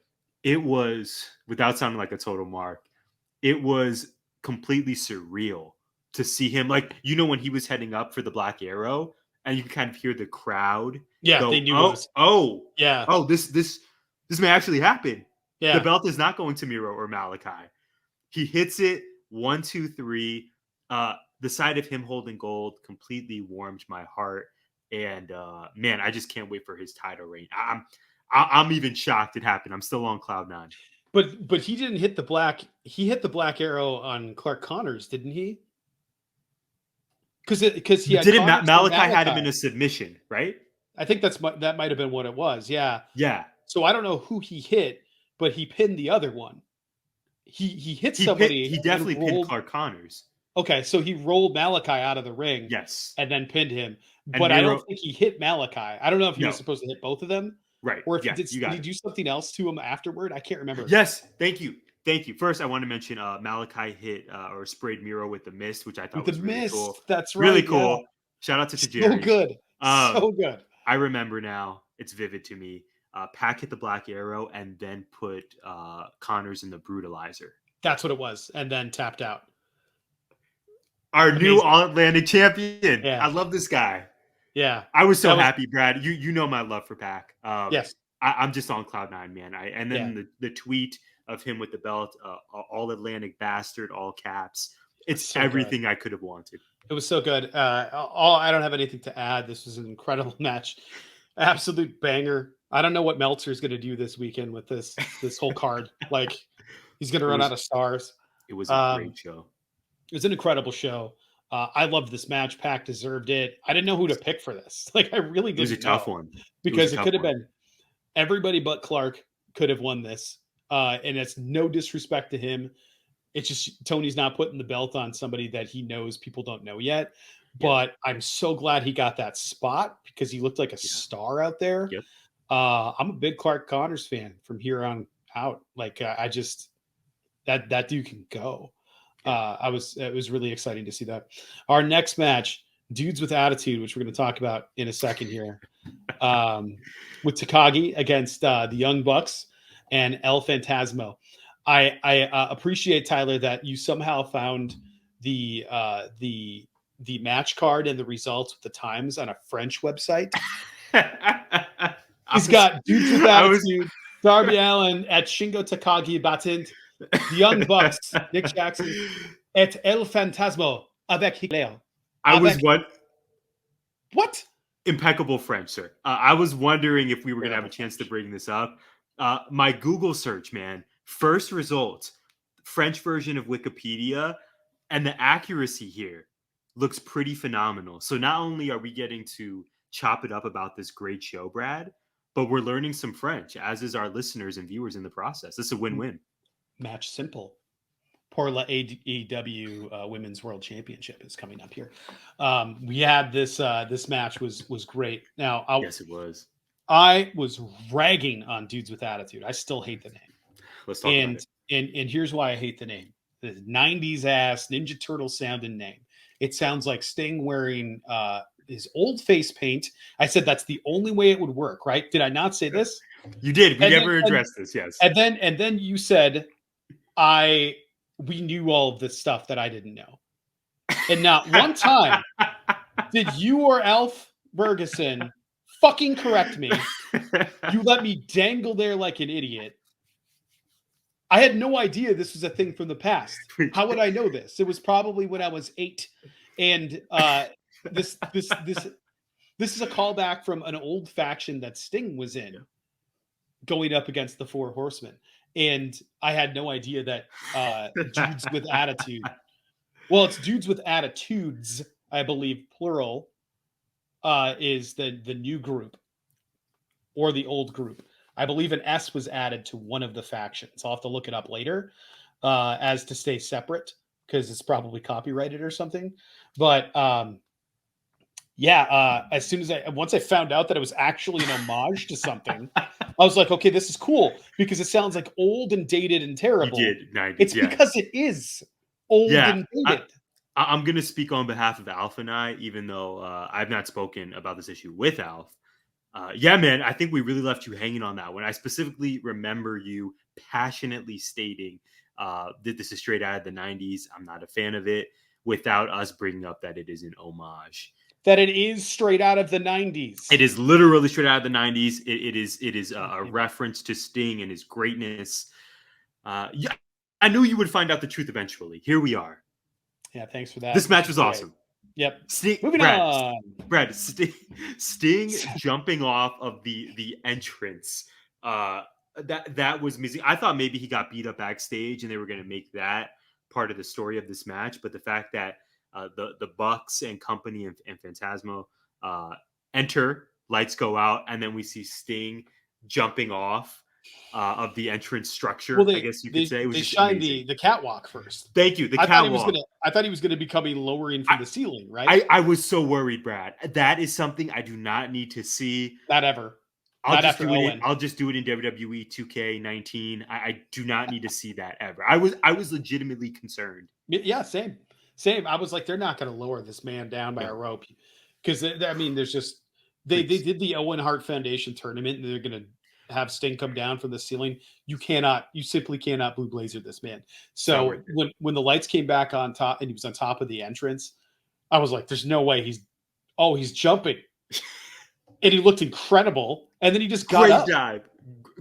Speaker 2: it was, without sounding like a total mark, it was completely surreal to see him. Like, when he was heading up for the Black Arrow, and you can kind of hear the crowd
Speaker 1: Yeah, they
Speaker 2: go,
Speaker 1: knew it
Speaker 2: "Oh,
Speaker 1: was.
Speaker 2: oh,
Speaker 1: Yeah,
Speaker 2: oh! This may actually happen. The
Speaker 1: yeah.
Speaker 2: belt is not going to Miro or Malachi." He hits it 1, 2, 3. The sight of him holding gold completely warmed my heart, and man, I just can't wait for his title reign. I'm even shocked it happened. I'm still on cloud nine.
Speaker 1: But he didn't hit the black. He hit the Black Arrow on Clark Connors, didn't he? Because he had
Speaker 2: Didn't
Speaker 1: Connors and
Speaker 2: Malachi had him in
Speaker 1: Malachi.
Speaker 2: a submission, right?
Speaker 1: I think that might have been what it was. Yeah.
Speaker 2: Yeah.
Speaker 1: So I don't know who he hit, but he pinned the other one. He hit somebody
Speaker 2: He
Speaker 1: and then
Speaker 2: definitely pinned
Speaker 1: rolled.
Speaker 2: Clark Connors.
Speaker 1: Okay, so he rolled Malachi out of the ring
Speaker 2: Yes.
Speaker 1: and then pinned him,
Speaker 2: And
Speaker 1: but I don't
Speaker 2: Miro,
Speaker 1: think he hit Malachi. I don't know if he was
Speaker 2: no.
Speaker 1: supposed to hit both of them,
Speaker 2: Right.
Speaker 1: or if he
Speaker 2: Yeah,
Speaker 1: did.
Speaker 2: you
Speaker 1: Did
Speaker 2: got
Speaker 1: he
Speaker 2: it.
Speaker 1: do something else to him afterward? I can't remember.
Speaker 2: Yes. Thank you. Thank you. First, I want to mention Malachi hit or sprayed Miro with the mist, which I
Speaker 1: With
Speaker 2: thought
Speaker 1: the
Speaker 2: was really cool.
Speaker 1: mist, that's
Speaker 2: Really
Speaker 1: right. Yeah,
Speaker 2: cool. Shout out to
Speaker 1: so
Speaker 2: Tajiri.
Speaker 1: good,
Speaker 2: Um,
Speaker 1: so good.
Speaker 2: I remember now. It's vivid to me. Pac hit the Black Arrow and then put Connors in the Brutalizer.
Speaker 1: That's what it was, and then tapped out.
Speaker 2: Our new
Speaker 1: Amazing.
Speaker 2: All Atlantic champion. I
Speaker 1: Yeah,
Speaker 2: love this guy.
Speaker 1: yeah.
Speaker 2: I was so
Speaker 1: That was
Speaker 2: happy, Brad. You know my love for Pac.
Speaker 1: yes,
Speaker 2: I'm just on cloud nine, man. And
Speaker 1: yeah.
Speaker 2: then the tweet of him with the belt, All Atlantic bastard, all caps. It's
Speaker 1: So good.
Speaker 2: everything I could have wanted.
Speaker 1: It was so good. I don't have anything to add. This was an incredible match, absolute banger. I don't know what Meltzer is going to do this weekend with this whole card. Like he's going to
Speaker 2: It
Speaker 1: run
Speaker 2: was
Speaker 1: out of stars.
Speaker 2: it was a
Speaker 1: Um,
Speaker 2: great show.
Speaker 1: it was an incredible show. I loved this match. Pac deserved it. I didn't know who to pick for this. Like I really
Speaker 2: It was a
Speaker 1: didn't know
Speaker 2: tough one. It was a
Speaker 1: because it
Speaker 2: tough
Speaker 1: could have
Speaker 2: one.
Speaker 1: been everybody but Clark could have won this. And it's no disrespect to him. It's just Tony's not putting the belt on somebody that he knows people don't know yet.
Speaker 2: Yep.
Speaker 1: But I'm so glad he got that spot because he looked like a star out there.
Speaker 2: Yep.
Speaker 1: I'm a big Clark Connors fan from here on out. Like I just that dude can go. It was really exciting to see that. Our next match, Dudes with Attitude, which we're going to talk about in a second here, with Takagi against the Young Bucks and El Fantasmo. I appreciate, Tyler, that you somehow found the match card and the results with the times on a French website. He's got Dudes with
Speaker 2: I was
Speaker 1: Attitude, Darby Allin at Shingo Takagi battent, the Young Bucks, Nick Jackson, et El Fantasmo avec Hikuleo.
Speaker 2: I was
Speaker 1: What?
Speaker 2: Impeccable French, sir. I was wondering if we were going to have a
Speaker 1: Terrible
Speaker 2: chance to
Speaker 1: French.
Speaker 2: bring this up. My Google search, man, first result, French version of Wikipedia, and the accuracy here looks pretty phenomenal. So not only are we getting to chop it up about this great show, Brad, but we're learning some French, as is our listeners and viewers in the process. This is a win-win.
Speaker 1: Match simple. Pour la AEW Women's World Championship is coming up here. We had this match was great. Now,
Speaker 2: Yes, it was.
Speaker 1: I was ragging on Dudes with Attitude. I still hate the name.
Speaker 2: Let's talk about it.
Speaker 1: And here's why I hate the name. The 90s ass Ninja Turtle sounding name. It sounds like Sting wearing his old face paint. I said that's the only way it would work, right? Did I not say this?
Speaker 2: You did. We never addressed this, yes.
Speaker 1: And then you said we knew all of this stuff that I didn't know. And not one time did you or Alf Ferguson fucking correct me. You let me dangle there like an idiot. I had no idea this was a thing from the past. How would I know this? It was probably when I was 8. And this is a callback from an old faction that Sting was in, going up against the Four Horsemen. And I had no idea that Dudes with Attitude. Well, it's Dudes with Attitudes, I believe, plural, is the new group or the old group. I believe an S was added to one of the factions. I'll have to look it up later as to stay separate because it's probably copyrighted or something. But as soon as once I found out that it was actually an homage to something, I was like, okay, this is cool because it sounds like old and dated and terrible.
Speaker 2: You did, 90s,
Speaker 1: it's because it is old and dated.
Speaker 2: I'm going to speak on behalf of Alf and I, even though I've not spoken about this issue with Alf. Man, I think we really left you hanging on that one. I specifically remember you passionately stating that this is straight out of the 90s. I'm not a fan of it, without us bringing up that it is an homage.
Speaker 1: That it is straight out of the 90s.
Speaker 2: It is literally straight out of the 90s. It is a reference to Sting and his greatness. I knew you would find out the truth eventually. Here we are.
Speaker 1: Yeah, thanks for that.
Speaker 2: This match was awesome.
Speaker 1: Yep.
Speaker 2: Moving on. Brad, Sting jumping off of the entrance. That was missing. I thought maybe he got beat up backstage and they were going to make that part of the story of this match. But the fact that the Bucks and company and Phantasmo enter, lights go out, and then we see Sting jumping off of the entrance structure. I guess you could say.
Speaker 1: They shined the catwalk first.
Speaker 2: Thank you. The catwalk.
Speaker 1: I thought he was going to be coming lowering from the ceiling, right?
Speaker 2: I was so worried, Brad. That is something I do not need to see.
Speaker 1: Not ever.
Speaker 2: I'll just do it in WWE 2K19. I do not need to see that ever. I was legitimately concerned.
Speaker 1: Yeah, same. I was like, they're not going to lower this man down by a rope because there's just they did the Owen Hart Foundation tournament and they're going to have Sting come down from the ceiling. You simply cannot Blue Blazer this man. So when the lights came back on top and he was on top of the entrance, I was like, there's no way he's jumping. And he looked incredible. And then he just got up.
Speaker 2: Great dive.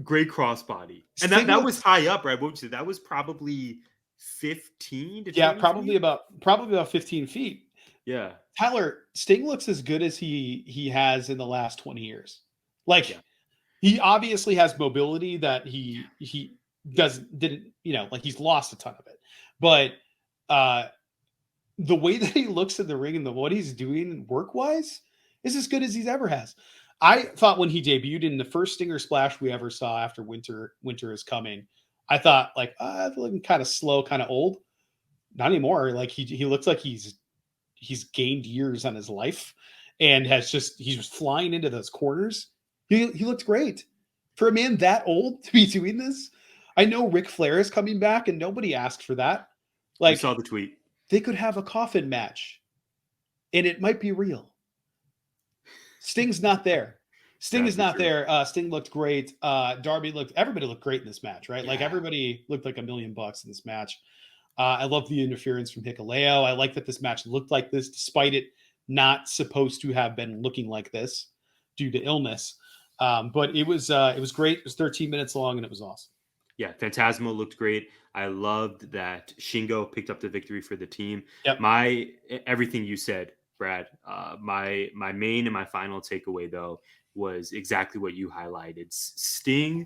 Speaker 2: Great crossbody. And that was high up, right? What would you say? That was probably 15 to 20
Speaker 1: probably about 15 feet.
Speaker 2: Yeah.
Speaker 1: Tyler, Sting looks as good as he has in the last 20 years. He obviously has mobility that he didn't, he's lost a ton of it. But the way that he looks in the ring and what he's doing work-wise is as good as he's ever has. I thought when he debuted in the first Stinger Splash we ever saw after Winter is Coming, I thought looking kind of slow, kind of old. Not anymore. Like he looks like he's gained years on his life and he's just flying into those corners. He looked great for a man that old to be doing this. I know Ric Flair is coming back and nobody asked for that.
Speaker 2: I saw the tweet.
Speaker 1: They could have a coffin match and it might be real. Sting's not there. Sting is
Speaker 2: Sadly
Speaker 1: not
Speaker 2: true.
Speaker 1: there. Sting looked great. Everybody looked great in this match, right? Like
Speaker 2: Yeah.
Speaker 1: everybody looked like $1,000,000 in this match. I love the interference from Hikuleo. I like that this match looked like this, despite it not supposed to have been looking like this due to illness. But it was great. It was 13 minutes long, and it was awesome.
Speaker 2: Yeah, Phantasmo looked great. I loved that Shingo picked up the victory for the team.
Speaker 1: Yep.
Speaker 2: My everything you said, Brad. My main and my final takeaway though was exactly what you highlighted. Sting.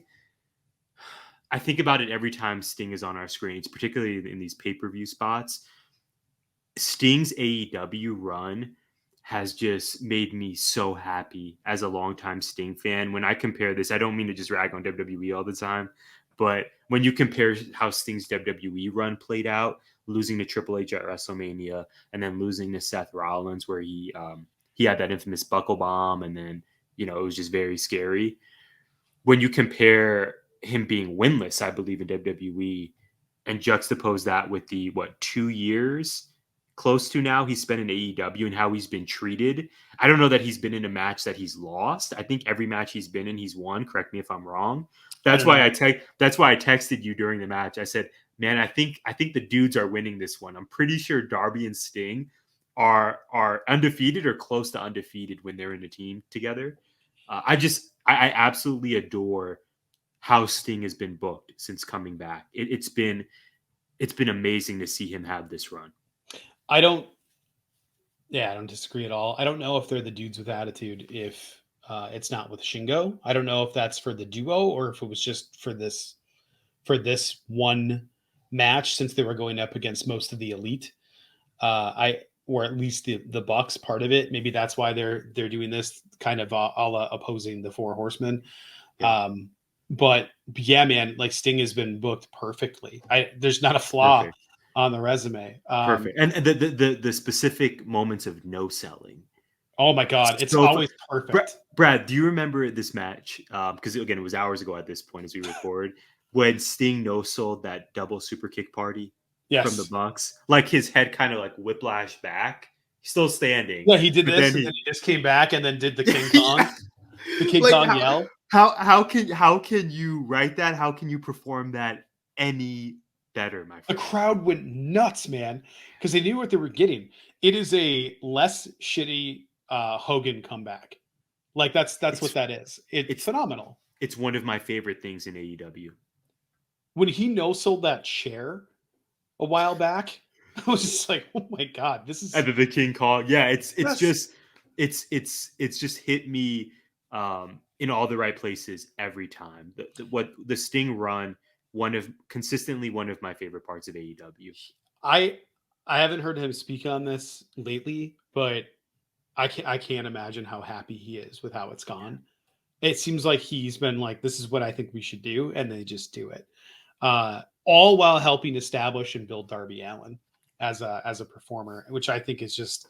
Speaker 2: I think about it every time Sting is on our screens, particularly in these pay-per-view spots. Sting's AEW run has just made me so happy as a longtime Sting fan. When I compare this, I don't mean to just rag on WWE all the time, but when you compare how Sting's WWE run played out, losing to Triple H at WrestleMania and then losing to Seth Rollins, where he had that infamous buckle bomb, and then it was just very scary. When you compare him being winless, I believe in WWE, and juxtapose that with the 2 years close to now he's spent in AEW and how he's been treated. I don't know that he's been in a match that he's lost. I think every match he's been in, he's won. Correct me if I'm wrong.
Speaker 1: I
Speaker 2: That's
Speaker 1: don't
Speaker 2: why
Speaker 1: know.
Speaker 2: that's why I texted you during the match. I said, "Man, I think the dudes are winning this one. I'm pretty sure Darby and Sting are undefeated or close to undefeated when they're in a team together." I absolutely adore how Sting has been booked since coming back. It's been amazing to see him have this run.
Speaker 1: I don't disagree at all. I don't know if they're the dudes with attitude if it's not with Shingo. I don't know if that's for the duo or if it was just for this one match, since they were going up against most of the elite. Or at least the Bucks part of it. Maybe that's why they're doing this kind of a la opposing the Four Horsemen.
Speaker 2: Yeah.
Speaker 1: But yeah, man, like Sting has been booked perfectly. There's not a flaw
Speaker 2: Perfect.
Speaker 1: on the resume.
Speaker 2: Perfect. And the specific moments of no selling.
Speaker 1: Oh my God, it's
Speaker 2: So
Speaker 1: always perfect.
Speaker 2: Brad, do you remember this match? Because again, it was hours ago at this point as we record, when Sting no sold that double super kick party from the
Speaker 1: Yes.
Speaker 2: Bucks. Like his head kind of like whiplash back. He's still standing.
Speaker 1: Yeah, he did
Speaker 2: But
Speaker 1: this,
Speaker 2: then
Speaker 1: and then he just came back and then did the King Kong,
Speaker 2: yeah.
Speaker 1: the King
Speaker 2: Like
Speaker 1: Kong yell.
Speaker 2: how can you write that? How can you perform that any better, my
Speaker 1: The
Speaker 2: friend?
Speaker 1: crowd went nuts, man, because they knew what they were getting. It is a less shitty Hogan comeback. Like that's what that is. It's
Speaker 2: It's
Speaker 1: phenomenal.
Speaker 2: it's one of my favorite things in AEW.
Speaker 1: When he no sold that chair a while back, I was just like, oh my God, this is
Speaker 2: And then the King Kong. Yeah, it's
Speaker 1: yes.
Speaker 2: just it's just hit me in all the right places every time. What the Sting run, consistently one of my favorite parts of AEW.
Speaker 1: I haven't heard him speak on this lately, but I can't imagine how happy he is with how it's
Speaker 2: Yeah.
Speaker 1: gone. It seems like he's been like, this is what I think we should do, and they just do it. All while helping establish and build Darby Allin as a performer, which I think is just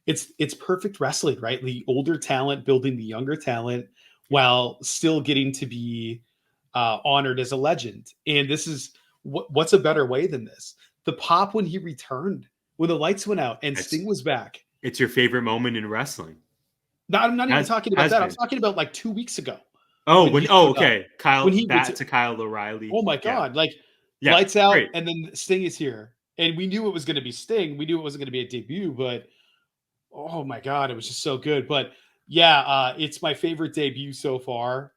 Speaker 1: it's perfect wrestling, right? The older talent building the younger talent while still getting to be honored as a legend. And this is what's a better way than this? The pop when he returned, when the lights went out and
Speaker 2: It's
Speaker 1: Sting was back.
Speaker 2: it's your favorite moment in wrestling.
Speaker 1: No, I'm not even
Speaker 2: Has
Speaker 1: talking about
Speaker 2: has
Speaker 1: that. I'm
Speaker 2: been.
Speaker 1: talking about like 2 weeks ago
Speaker 2: Oh,
Speaker 1: when he showed up.
Speaker 2: okay.
Speaker 1: When
Speaker 2: Kyle
Speaker 1: he
Speaker 2: back to Kyle O'Reilly.
Speaker 1: oh my
Speaker 2: Yeah.
Speaker 1: God, like
Speaker 2: Yeah.
Speaker 1: lights out,
Speaker 2: Great.
Speaker 1: and then Sting is here. And we knew it was going to be Sting. We knew it wasn't going to be a debut, but oh my God, it was just so good. But yeah, it's my favorite debut so far.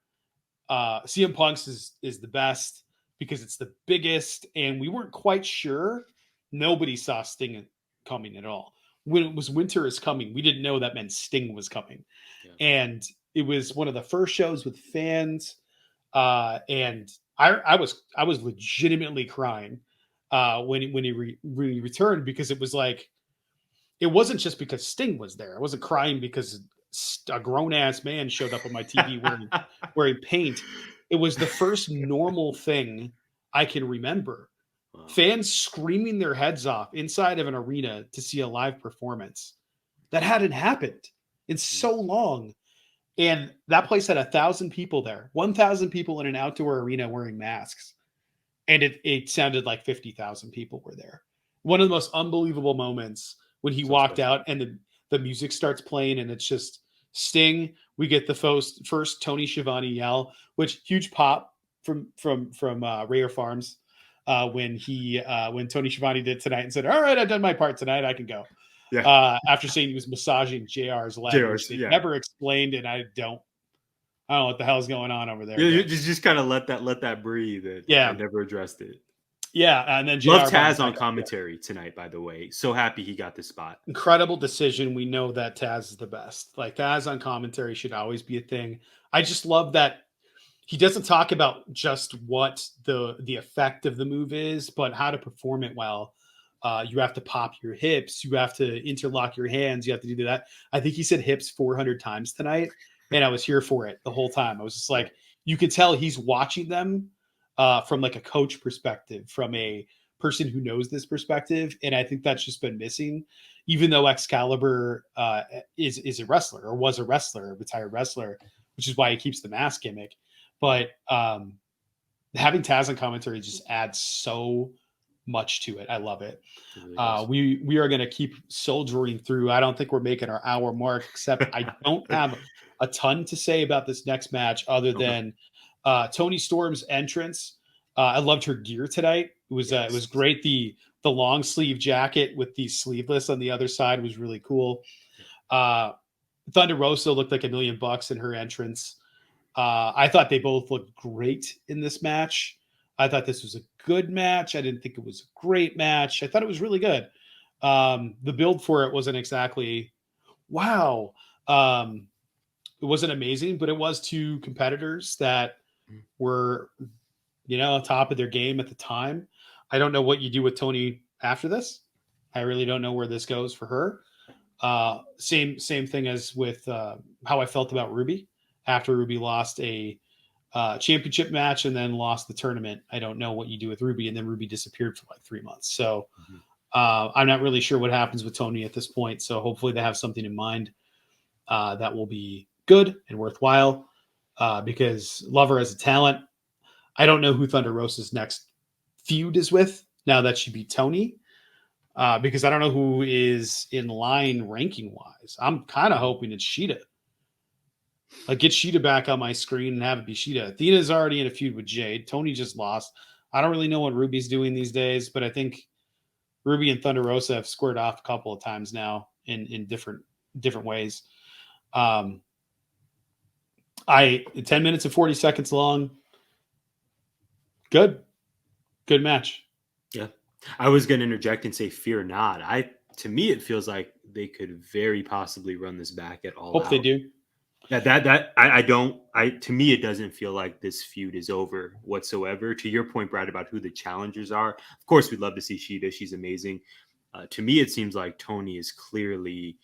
Speaker 1: CM Punk's is the best because it's the biggest, and we weren't quite sure. Nobody saw Sting coming at all. When it was Winter is coming, we didn't know that meant Sting was coming.
Speaker 2: Yeah.
Speaker 1: And it was one of the first shows with fans. And I was legitimately crying when he returned, because it was like, it wasn't just because Sting was there. I wasn't crying because a grown ass man showed up on my TV wearing paint. It was the first normal thing I can remember.
Speaker 2: Wow.
Speaker 1: Fans screaming their heads off inside of an arena to see a live performance. That hadn't happened in so long. And that place had 1,000 people there, 1,000 people in an outdoor arena wearing masks. And it sounded like 50,000 people were there. One of the most unbelievable moments when he
Speaker 2: So
Speaker 1: walked
Speaker 2: special.
Speaker 1: out and the music starts playing, and it's just Sting We get the first Tony Schiavone yell, which huge pop from Rare Farms when Tony Schiavone did tonight and said, "All right, I've done my part tonight. I can go."
Speaker 2: Yeah.
Speaker 1: After saying he was massaging JR's leg, which
Speaker 2: JR's,
Speaker 1: they
Speaker 2: yeah.
Speaker 1: never explained, and I don't know what the hell's going on over there.
Speaker 2: Yeah, just kind of let that breathe.
Speaker 1: Yeah.
Speaker 2: They never addressed it.
Speaker 1: Yeah, and then
Speaker 2: Love
Speaker 1: JR
Speaker 2: Taz on commentary tonight, by the way. So happy he got the spot.
Speaker 1: Incredible decision. We know that Taz is the best. Like, Taz on commentary should always be a thing. I just love that he doesn't talk about just what the effect of the move is, but how to perform it well. You have to pop your hips. You have to interlock your hands. You have to do that. I think he said hips 400 times tonight, and I was here for it the whole time. I was just like, you could tell he's watching them from like a coach perspective, from a person who knows this perspective, and I think that's just been missing. Even though Excalibur is a wrestler, or was a wrestler, a retired wrestler, which is why he keeps the mask gimmick. But having Taz on commentary just adds so much to it. I love it. We are going to keep soldiering through. I don't think we're making our hour mark, except I don't have a ton to say about this next match other than Toni Storm's entrance. I loved her gear tonight. It was great. The long sleeve jacket with the sleeveless on the other side was really cool. Thunder Rosa looked like $1 million in her entrance. I thought they both looked great in this match. I thought this was a good match. I didn't think it was a great match. I thought it was really good. The build for it wasn't exactly wow. It wasn't amazing, but it was two competitors that were, on top of their game at the time. I don't know what you do with Toni after this. I really don't know where this goes for her. Same thing as with how I felt about Ruby after Ruby lost a championship match and then lost the tournament. I don't know what you do with Ruby, and then Ruby disappeared for like 3 months. So I'm not really sure what happens with Toni at this point. So hopefully they have something in mind that will be good and worthwhile because love her as a talent. I don't know who Thunder Rosa's next feud is with now that she beat Toni because I don't know who is in line ranking wise. I'm kind of hoping it's Shida. Like, get Shida back on my screen and have it be Shida. Athena's already in a feud with Jade. Toni just lost. I don't really know what Ruby's doing these days, but I think Ruby and Thunder Rosa have squared off a couple of times now in different ways. 10 minutes and 40 seconds long. Good match.
Speaker 2: Yeah. I was going to interject and say, fear not. To me, it feels like they could very possibly run this back at all.
Speaker 1: Hope they do.
Speaker 2: To me, it doesn't feel like this feud is over whatsoever. To your point, Brad, about who the challengers are, of course, we'd love to see Shida. She's amazing. To me, it seems like Toni is clearly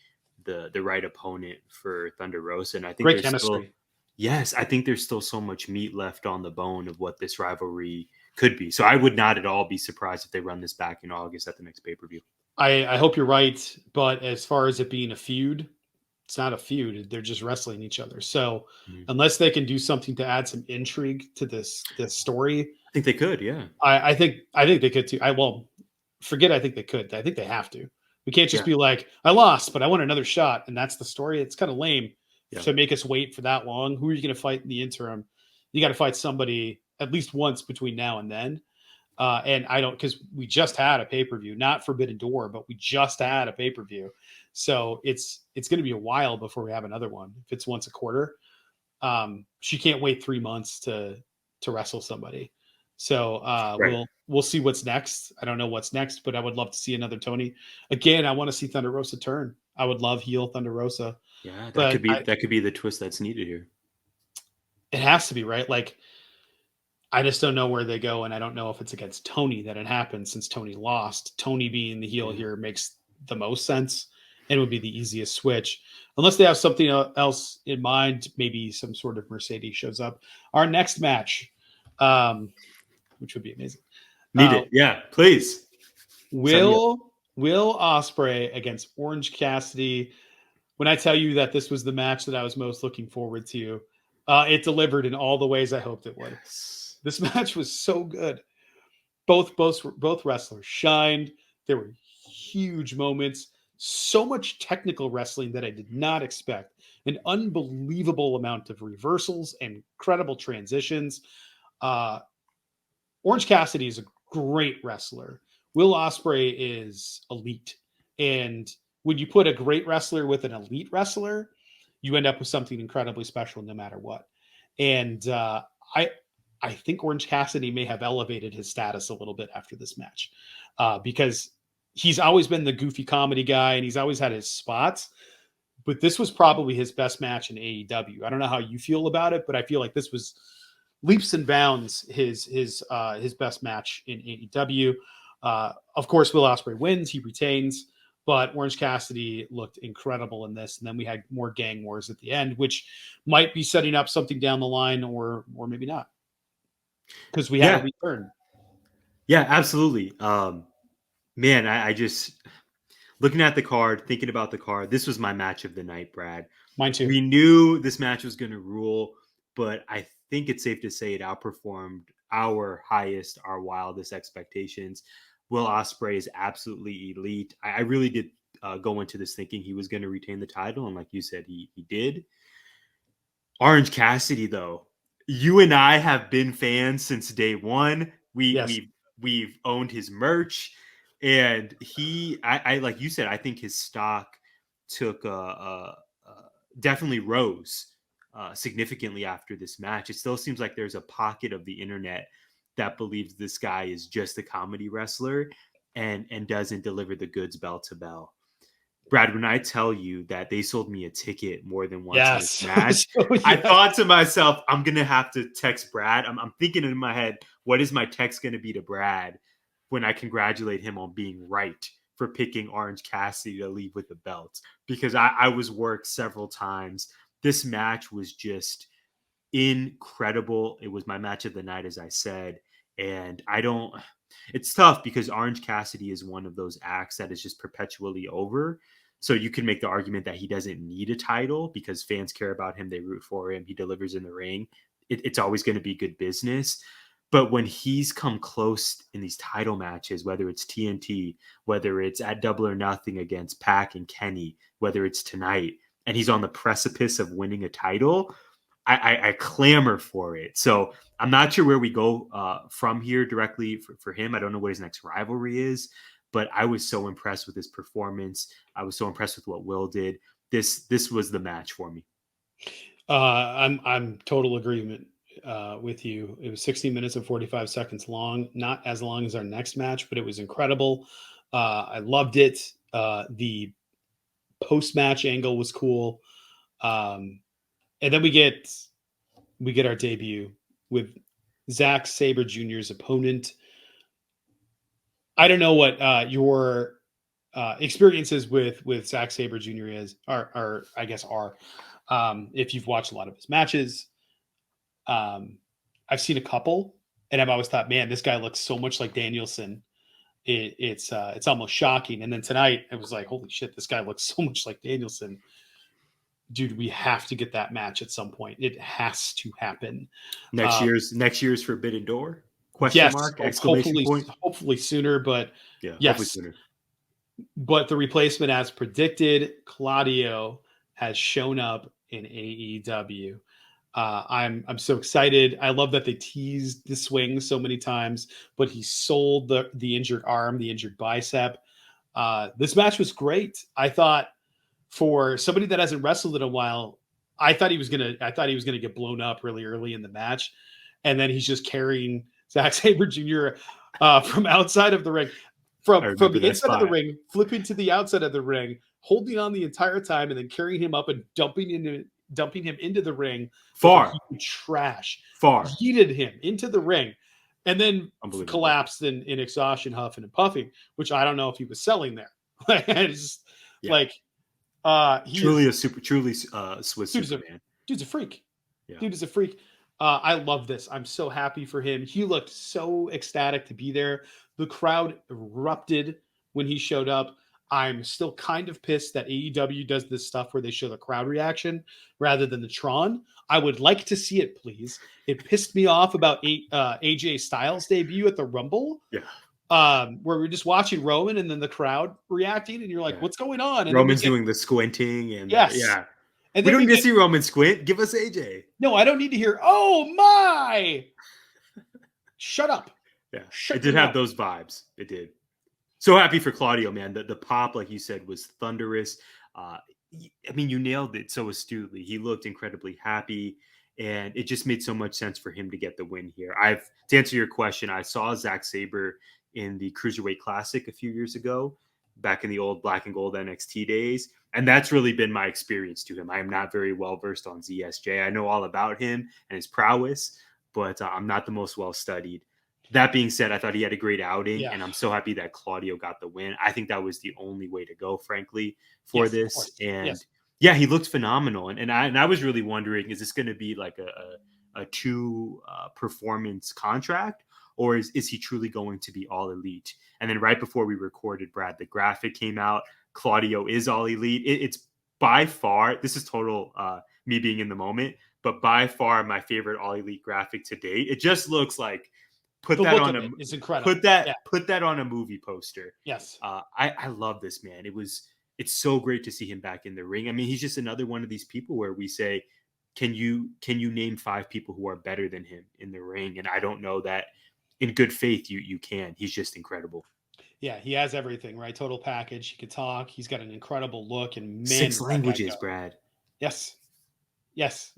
Speaker 2: the right opponent for Thunder Rosa. And I think
Speaker 1: great chemistry.
Speaker 2: I think there's still so much meat left on the bone of what this rivalry could be. So I would not at all be surprised if they run this back in August at the next pay-per-view.
Speaker 1: I hope you're right. But as far as it being a feud, it's not a feud. They're just wrestling each other. So unless they can do something to add some intrigue to this story,
Speaker 2: I think they could. Yeah,
Speaker 1: I think they could too. I think they could. I think they have to. We can't just be like, I lost, but I want another shot, and that's the story. It's kind of lame to make us wait for that long. Who are you going to fight in the interim? You got to fight somebody at least once between now and then. And I don't, because we just had a pay-per-view, not Forbidden Door, but we just had a pay-per-view. So it's going to be a while before we have another one. If it's once a quarter, she can't wait 3 months to wrestle somebody. So we'll see what's next. I don't know what's next, but I would love to see another Toni. Again, I want to see Thunder Rosa turn. I would love heel Thunder Rosa.
Speaker 2: Yeah, that could be the twist that's needed here.
Speaker 1: It has to be, right? Like, I just don't know where they go, and I don't know if it's against Toni that it happens since Toni lost. Toni being the heel here makes the most sense and would be the easiest switch. Unless they have something else in mind, maybe some sort of Mercedes shows up. Our next match, which would be amazing.
Speaker 2: Need it. Yeah, please.
Speaker 1: Will Ospreay against Orange Cassidy. When I tell you that this was the match that I was most looking forward to, it delivered in all the ways I hoped it would. Yes. This match was so good. Both wrestlers shined. There were huge moments. So much technical wrestling that I did not expect. an unbelievable amount of reversals and incredible transitions. Uh, Orange Cassidy is a great wrestler. Will Ospreay is elite. And when you put a great wrestler with an elite wrestler, you end up with something incredibly special no matter what. And I I think Orange Cassidy may have elevated his status a little bit after this match because he's always been the goofy comedy guy and he's always had his spots. But this was probably his best match in AEW. I don't know how you feel about it, but I feel like this was leaps and bounds his best match in AEW. Of course, Will Ospreay wins; he retains. But Orange Cassidy looked incredible in this, and then we had more gang wars at the end, which might be setting up something down the line, or maybe not, because we had a return.
Speaker 2: Yeah, absolutely. Man, I just looking at the card, thinking about the card. This was my match of the night, Brad.
Speaker 1: Mine too.
Speaker 2: We knew this match was going to rule, but I think it's safe to say it outperformed our highest, our wildest expectations. Will Ospreay is absolutely elite. I really did go into this thinking he was going to retain the title, and like you said, he did. Orange Cassidy, though, you and I have been fans since day one. We've owned his merch, and I like you said, I think his stock took definitely rose significantly after this match. It still seems like there's a pocket of the internet that believes this guy is just a comedy wrestler and doesn't deliver the goods bell to bell. Brad, when I tell you that they sold me a ticket more than once in this match, I thought to myself, I'm going to have to text Brad. I'm thinking in my head, what is my text going to be to Brad when I congratulate him on being right for picking Orange Cassidy to leave with the belt? Because I was worked several times. This match was just incredible. It was my match of the night, as I said. And it's tough because Orange Cassidy is one of those acts that is just perpetually over. So you can make the argument that he doesn't need a title because fans care about him. They root for him. He delivers in the ring. It's always going to be good business. But when he's come close in these title matches, whether it's TNT, whether it's at Double or Nothing against Pac and Kenny, whether it's tonight, and he's on the precipice of winning a title, I clamor for it. So I'm not sure where we go from here directly for him. I don't know what his next rivalry is, but I was so impressed with his performance. I was so impressed with what Will did. This was the match for me.
Speaker 1: I'm total agreement with you. It was 16 minutes and 45 seconds long, not as long as our next match, but it was incredible. I loved it. The post-match angle was cool. And then we get our debut with Zack Sabre Jr.'s opponent. I don't know what your experiences with Zack Sabre Jr. are I guess are. If you've watched a lot of his matches, I've seen a couple, and I've always thought, man, this guy looks so much like Danielson. It's almost shocking. And then tonight, it was like, holy shit, this guy looks so much like Danielson. Dude, we have to get that match at some point. It has to happen.
Speaker 2: Next year's Forbidden Door? Question mark? Exclamation point?
Speaker 1: Hopefully sooner, but
Speaker 2: yes.
Speaker 1: Hopefully sooner. But the replacement, as predicted, Claudio has shown up in AEW. I'm so excited. I love that they teased the swing so many times, but he sold the injured arm, the injured bicep. This match was great. I thought, for somebody that hasn't wrestled in a while, I thought he was gonna get blown up really early in the match, and then he's just carrying Zack Sabre Jr. From outside of the ring, from the inside of the ring, flipping to the outside of the ring, holding on the entire time, and then carrying him up and dumping him into the ring.
Speaker 2: Far
Speaker 1: yeeted him into the ring, and then collapsed in exhaustion, huffing and puffing. Which I don't know if he was selling there. It's just like.
Speaker 2: Truly Swiss Superman.
Speaker 1: Dude's a freak. Yeah. Dude is a freak. I love this. I'm so happy for him. He looked so ecstatic to be there. The crowd erupted when he showed up. I'm still kind of pissed that AEW does this stuff where they show the crowd reaction rather than the Tron. I would like to see it, please. It pissed me off about AJ Styles' debut at the Rumble.
Speaker 2: Yeah.
Speaker 1: Where we're just watching Roman and then the crowd reacting, and you're like, what's going on? And
Speaker 2: Roman's doing the squinting and
Speaker 1: And
Speaker 2: We
Speaker 1: then
Speaker 2: don't
Speaker 1: we
Speaker 2: need to
Speaker 1: get,
Speaker 2: see Roman squint. Give us AJ.
Speaker 1: no, I don't need to hear, oh my, shut up.
Speaker 2: Yeah, it
Speaker 1: Shut your
Speaker 2: did have
Speaker 1: mouth.
Speaker 2: those vibes. It did. So happy for Claudio, man. The pop, like you said, was thunderous. Uh, I mean, you nailed it so astutely. He looked incredibly happy, and it just made so much sense for him to get the win here. To answer your question, I saw Zack Sabre in the Cruiserweight Classic a few years ago, back in the old Black and Gold NXT days, and that's really been my experience to him. I am not very well versed on ZSJ. I know all about him and his prowess, but I'm not the most well studied. That being said, I thought he had a great outing,
Speaker 1: Yeah.
Speaker 2: and I'm so happy that Claudio got the win. I think that was the only way to go, frankly, for
Speaker 1: Yes, of
Speaker 2: this.
Speaker 1: course.
Speaker 2: And
Speaker 1: Yes.
Speaker 2: yeah, he looked phenomenal. And I was really wondering, is this going to be like a two performance contract, or is he truly going to be all elite? And then right before we recorded, Brad, the graphic came out. Claudio is all elite. It's by far, this is total me being in the moment, but by far my favorite all elite graphic to date. It just looks like
Speaker 1: The look of it is incredible. Yeah.
Speaker 2: put that on a movie poster.
Speaker 1: Yes.
Speaker 2: I love this man. It's so great to see him back in the ring. I mean, he's just another one of these people where we say, can you name 5 people who are better than him in the ring? And I don't know that in good faith you can. He's just incredible.
Speaker 1: Yeah, he has everything, right? Total package. He can talk. He's got an incredible look, and man,
Speaker 2: 6
Speaker 1: does that guy
Speaker 2: languages,
Speaker 1: go.
Speaker 2: Brad.
Speaker 1: Yes. Yes.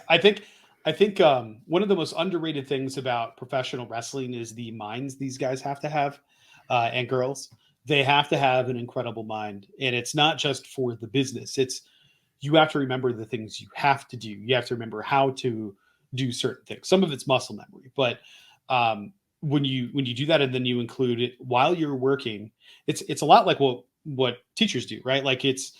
Speaker 1: I think one of the most underrated things about professional wrestling is the minds these guys have to have, and girls. They have to have an incredible mind, and it's not just for the business. It's you have to remember the things you have to do. You have to remember how to do certain things. Some of it's muscle memory, but when you do that and then you include it while you're working, it's a lot like what teachers do, right? Like it's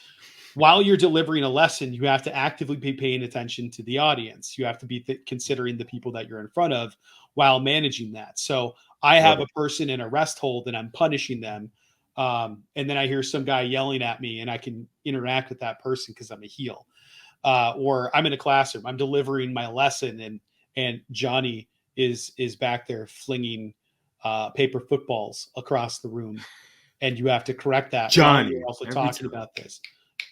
Speaker 1: while you're delivering a lesson, you have to actively be paying attention to the audience. You have to be considering the people that you're in front of while managing that. So I have a person in a rest hold and I'm punishing them. And then I hear some guy yelling at me and I can interact with that person because I'm a heel. Or I'm in a classroom, I'm delivering my lesson and Johnny is back there flinging paper footballs across the room. And you have to correct that while
Speaker 2: Johnny,
Speaker 1: you're also talking about this.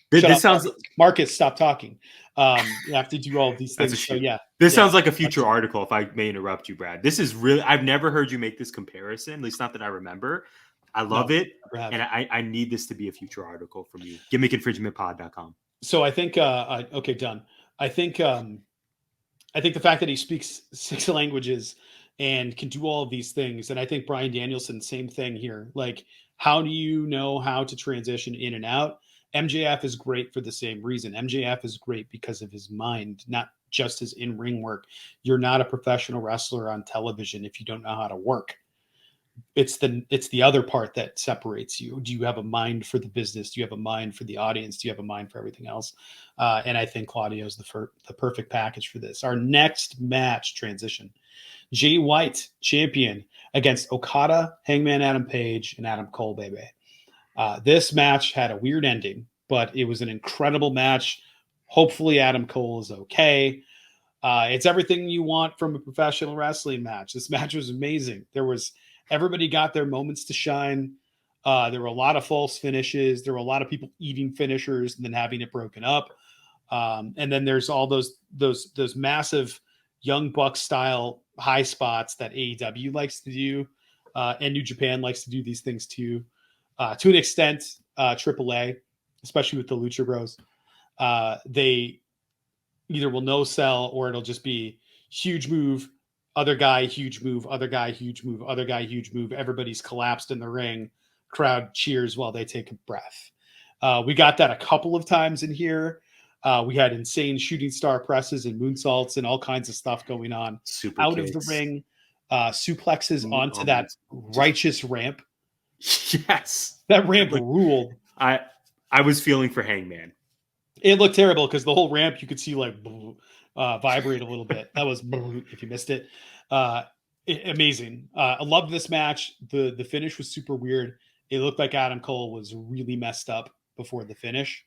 Speaker 2: This sounds
Speaker 1: Marcus, stop talking. You have to do all of these things. So yeah,
Speaker 2: this sounds like a future article. If I may interrupt you, Brad, this is really, I've never heard you make this comparison, at least not that I remember. I love it, and I need this to be a future article from you. Gimmickinfringementpod.com.
Speaker 1: So I think okay, done. I think the fact that he speaks 6 languages and can do all of these things, and I think Bryan Danielson, same thing here. Like, how do you know how to transition in and out? MJF is great for the same reason. MJF is great because of his mind, not just his in-ring work. You're not a professional wrestler on television if you don't know how to work. It's the other part that separates you. Do you have a mind for the business? Do you have a mind for the audience? Do you have a mind for everything else? And I think Claudio's the perfect package for this. Our next match transition: Jay White, champion, against Okada, Hangman Adam Page, and Adam Cole, baby. This match had a weird ending, but it was an incredible match. Hopefully, Adam Cole is okay. It's everything you want from a professional wrestling match. This match was amazing. Everybody got their moments to shine. There were a lot of false finishes. There were a lot of people eating finishers and then having it broken up. And then there's all those massive Young Bucks style high spots that AEW likes to do, and New Japan likes to do these things too. To an extent, AAA, especially with the Lucha Bros, they either will no sell or it'll just be huge move, other guy, huge move, other guy, huge move, other guy, huge move. Everybody's collapsed in the ring. Crowd cheers while they take a breath. We got that a couple of times in here. We had insane shooting star presses and moonsaults and all kinds of stuff going on.
Speaker 2: Super
Speaker 1: out
Speaker 2: kicks.
Speaker 1: Of the ring, suplexes onto that righteous ramp.
Speaker 2: Yes,
Speaker 1: that ramp ruled.
Speaker 2: I was feeling for Hangman.
Speaker 1: It looked terrible because the whole ramp you could see like vibrate a little bit. That was if you missed it. Amazing. I loved this match. The finish was super weird. It looked like Adam Cole was really messed up before the finish.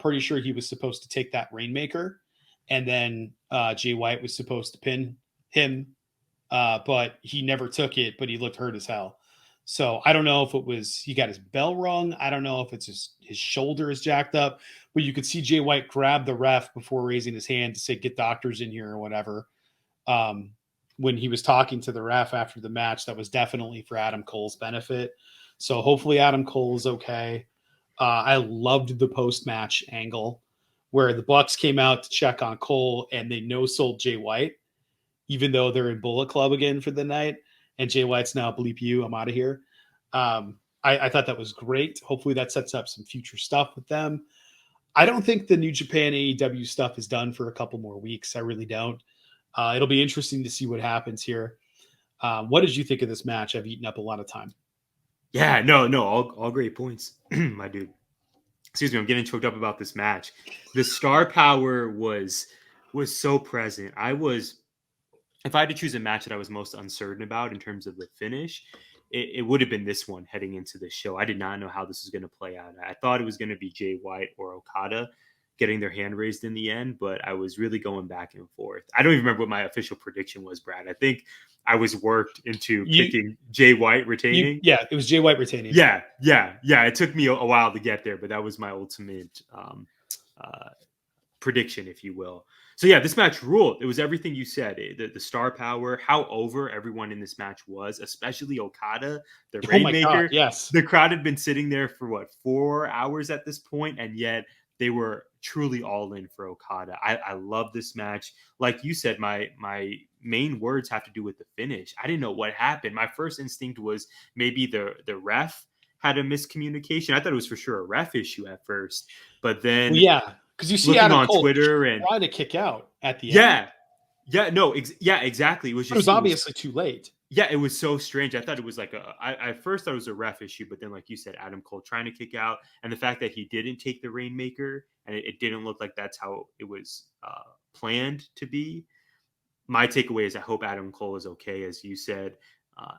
Speaker 1: Pretty sure he was supposed to take that Rainmaker, and then Jay White was supposed to pin him, but he never took it. But he looked hurt as hell. So I don't know if it was he got his bell rung. I don't know if it's his shoulder is jacked up, but you could see Jay White grab the ref before raising his hand to say, "Get doctors in here" or whatever. Um, when he was talking to the ref after the match, that was definitely for Adam Cole's benefit. So hopefully Adam Cole is okay. I loved the post-match angle where the Bucks came out to check on Cole and they no-sold Jay White, even though they're in Bullet Club again for the night. And Jay White's now, bleep you, I'm out of here. I thought that was great. Hopefully that sets up some future stuff with them. I don't think the New Japan AEW stuff is done for a couple more weeks. I really don't. It'll be interesting to see what happens here. What did you think of this match? I've eaten up a lot of time.
Speaker 2: Yeah, no, all great points, my dude. Excuse me, I'm getting choked up about this match. The star power was so present. If I had to choose a match that I was most uncertain about in terms of the finish, it would have been this one heading into the show. I did not know how this was going to play out. I thought it was going to be Jay White or Okada getting their hand raised in the end, but I was really going back and forth. I don't even remember what my official prediction was, Brad. I think I was worked into picking Jay White retaining.
Speaker 1: Yeah, it was Jay White retaining.
Speaker 2: Yeah. It took me a while to get there, but that was my ultimate prediction, if you will. So yeah, this match ruled. It was everything you said. The star power, how over everyone in this match was, especially Okada, the Rainmaker.
Speaker 1: Yes.
Speaker 2: The crowd had been sitting there for 4 hours at this point, and yet they were truly all in for Okada. I love this match. Like you said, my main words have to do with the finish. I didn't know what happened. My first instinct was maybe the ref had a miscommunication. I thought it was for sure a ref issue at first, but then
Speaker 1: because you see Adam
Speaker 2: on
Speaker 1: Cole
Speaker 2: Twitter and
Speaker 1: trying to kick out at the end.
Speaker 2: Exactly. It was
Speaker 1: obviously too late.
Speaker 2: Yeah, it was so strange. I thought it was like I first thought it was a ref issue, but then like you said, Adam Cole trying to kick out, and the fact that he didn't take the Rainmaker, and it didn't look like that's how it was planned to be. My takeaway is I hope Adam Cole is okay, as you said,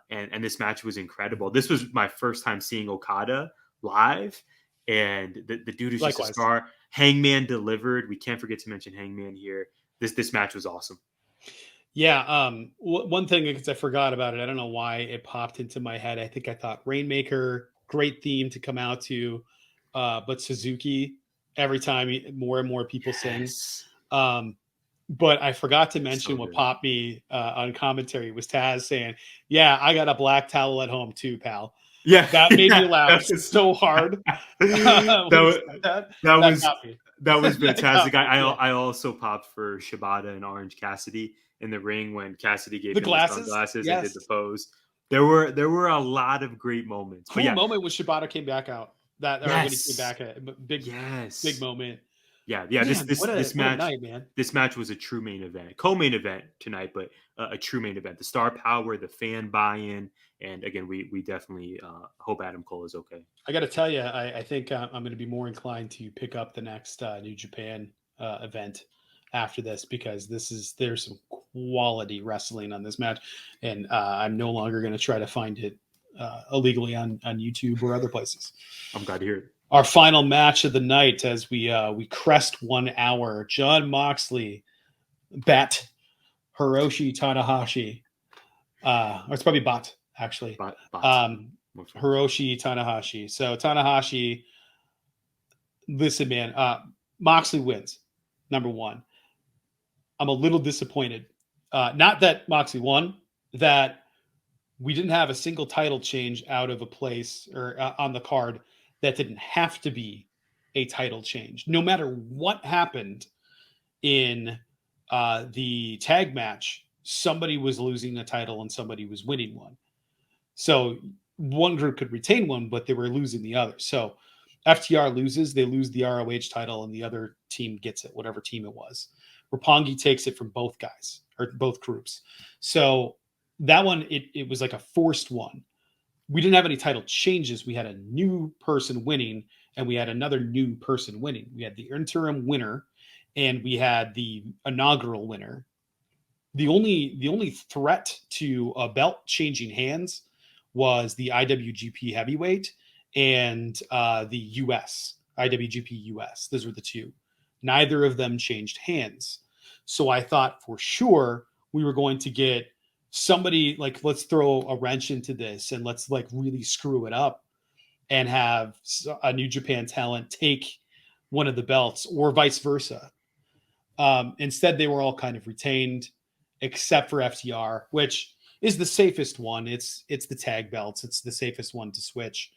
Speaker 2: and this match was incredible. This was my first time seeing Okada live, and the dude is just a star. Hangman delivered. We can't forget to mention Hangman here. This match was awesome.
Speaker 1: Yeah. One thing, because I forgot about it, I don't know why it popped into my head. I think I thought Rainmaker, great theme to come out to, but Suzuki, every time more and more people sing. But I forgot to mention what popped me on commentary was Taz saying, "Yeah, I got a black towel at home too, pal."
Speaker 2: Yeah,
Speaker 1: that made me laugh so hard.
Speaker 2: that was fantastic. I also popped for Shibata and Orange Cassidy in the ring when Cassidy gave him the sunglasses and did the pose. There were a lot of great moments.
Speaker 1: Cool moment when Shibata came back out. When he came back, big moment.
Speaker 2: Yeah. Man, this match, night, man. This match was a true main event, co-main event tonight, but a true main event. The star power, the fan buy-in, and again, we definitely hope Adam Cole is okay.
Speaker 1: I got to tell you, I think I'm going to be more inclined to pick up the next New Japan event after this, because there's some quality wrestling on this match, and I'm no longer going to try to find it illegally on YouTube or other places.
Speaker 2: I'm glad to hear it.
Speaker 1: Our final match of the night, as we crest 1 hour, Jon Moxley bat Hiroshi Tanahashi. Or it's probably bot, actually.
Speaker 2: Bot.
Speaker 1: Hiroshi Tanahashi. So Tanahashi, listen, man, Moxley wins, number one. I'm a little disappointed. Not that Moxley won, that we didn't have a single title change out of a place or on the card that didn't have to be a title change. No matter what happened in the tag match, somebody was losing a title and somebody was winning one. So one group could retain one, but they were losing the other. So FTR loses, they lose the ROH title, and the other team gets it, whatever team it was. Roppongi takes it from both guys, or both groups. So that one, it was like a forced one. We didn't have any title changes. We had a new person winning, and we had another new person winning. We had the interim winner, and we had the inaugural winner. The only threat to a belt changing hands was the IWGP Heavyweight and the US, IWGP US. Those were the two. Neither of them changed hands. So I thought for sure we were going to get somebody like, let's throw a wrench into this and let's like really screw it up and have a New Japan talent take one of the belts or vice versa. Instead, they were all kind of retained, except for FTR, which is the safest one. It's the tag belts. It's the safest one to switch,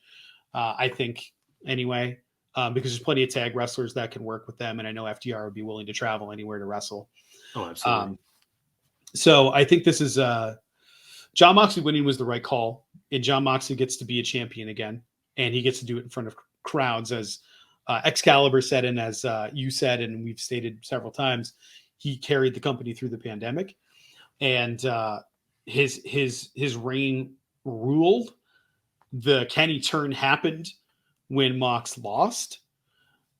Speaker 1: I think. Anyway, because there's plenty of tag wrestlers that can work with them, and I know FTR would be willing to travel anywhere to wrestle.
Speaker 2: Oh, absolutely.
Speaker 1: So I think this is Jon Moxley winning was the right call, and Jon Moxley gets to be a champion again, and he gets to do it in front of crowds, as Excalibur said, and as you said, and we've stated several times, he carried the company through the pandemic, and his reign ruled. The Kenny turn happened when Mox lost.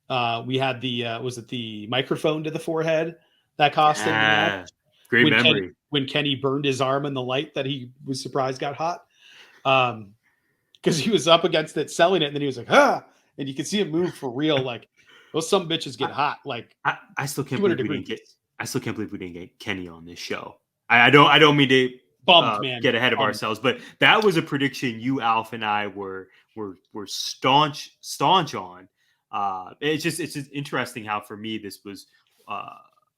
Speaker 1: We had the was it the microphone to the forehead that cost him the match?
Speaker 2: Great memory.
Speaker 1: When Kenny burned his arm in the light that he was surprised got hot. Because he was up against it, selling it, and then he was like, and you could see it move for real. Like, those some bitches get hot. Like,
Speaker 2: I still can't believe we didn't get Kenny on this show. I don't mean to
Speaker 1: bummed, man.
Speaker 2: Get ahead of ourselves, but that was a prediction you, Alf, and I were staunch on. It's just interesting how, for me, this was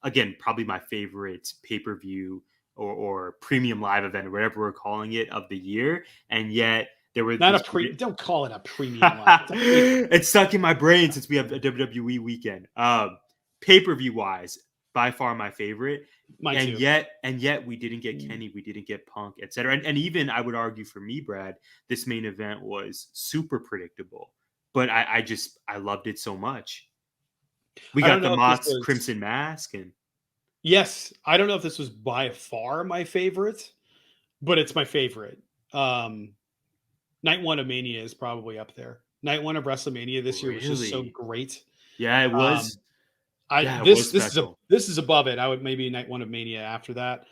Speaker 2: again probably my favorite pay-per-view or premium live event, or whatever we're calling it, of the year, and yet there were
Speaker 1: not don't call it a premium live.
Speaker 2: It's stuck in my brain since we have a WWE weekend. Pay-per-view wise, by far my favorite.
Speaker 1: Mine too.
Speaker 2: Yet we didn't get Kenny, we didn't get Punk, etc. And even I would argue, for me, Brad, this main event was super predictable, but I loved it so much. We got the Mott's Crimson Mask, and
Speaker 1: yes, I don't know if this was by far my favorite, but it's my favorite. Night 1 of Mania is probably up there. Night 1 of WrestleMania this year was just so great.
Speaker 2: Yeah, it was.
Speaker 1: This is above it. I would maybe Night 1 of Mania after that.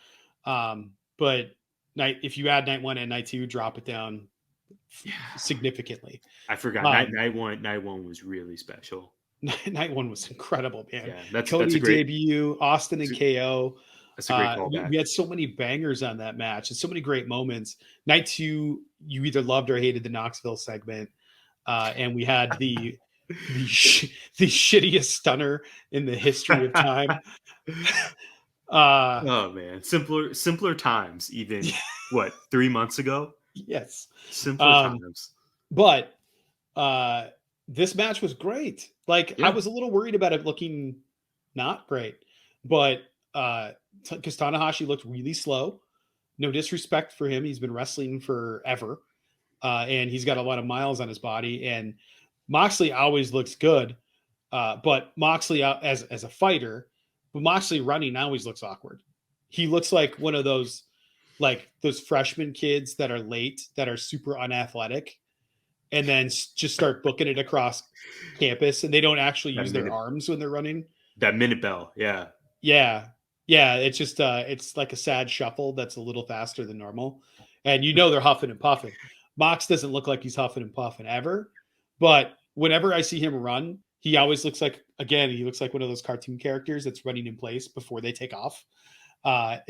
Speaker 1: But if you add Night 1 and Night 2, drop it down significantly.
Speaker 2: I forgot. Night one was really special.
Speaker 1: Night 1 was incredible, man.
Speaker 2: Yeah, that's
Speaker 1: Cody
Speaker 2: a great
Speaker 1: debut, Austin and KO.
Speaker 2: That's a great callback.
Speaker 1: We had so many bangers on that match and so many great moments. Night 2, you either loved or hated the Knoxville segment. And we had the shittiest stunner in the history of time.
Speaker 2: Oh man, simpler times. Even 3 months ago?
Speaker 1: Yes,
Speaker 2: simpler times.
Speaker 1: But this match was great. Like, I was a little worried about it looking not great, but because Tanahashi looked really slow. No disrespect for him, he's been wrestling forever, and he's got a lot of miles on his body. And Moxley always looks good, but Moxley as a fighter, but Moxley running always looks awkward. He looks like one of those freshman kids that are late, that are super unathletic, and then just start booking it across campus, and they don't actually use their arms when they're running.
Speaker 2: That minute bell, yeah.
Speaker 1: It's just it's like a sad shuffle that's a little faster than normal, and they're huffing and puffing. Mox doesn't look like he's huffing and puffing ever, but whenever I see him run, he always looks like one of those cartoon characters that's running in place before they take off.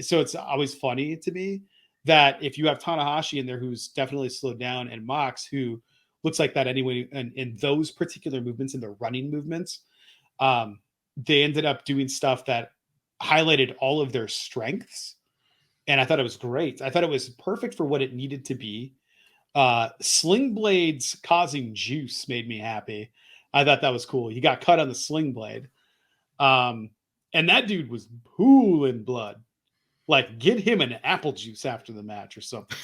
Speaker 1: So it's always funny to me that if you have Tanahashi in there, who's definitely slowed down, and Mox, who looks like that anyway, and in those particular movements, in the running movements, they ended up doing stuff that highlighted all of their strengths. And I thought it was great. I thought it was perfect for what it needed to be. Sling blades causing juice made me happy. I thought that was cool. He got cut on the sling blade. And that dude was pooling blood. Like, get him an apple juice after the match or something.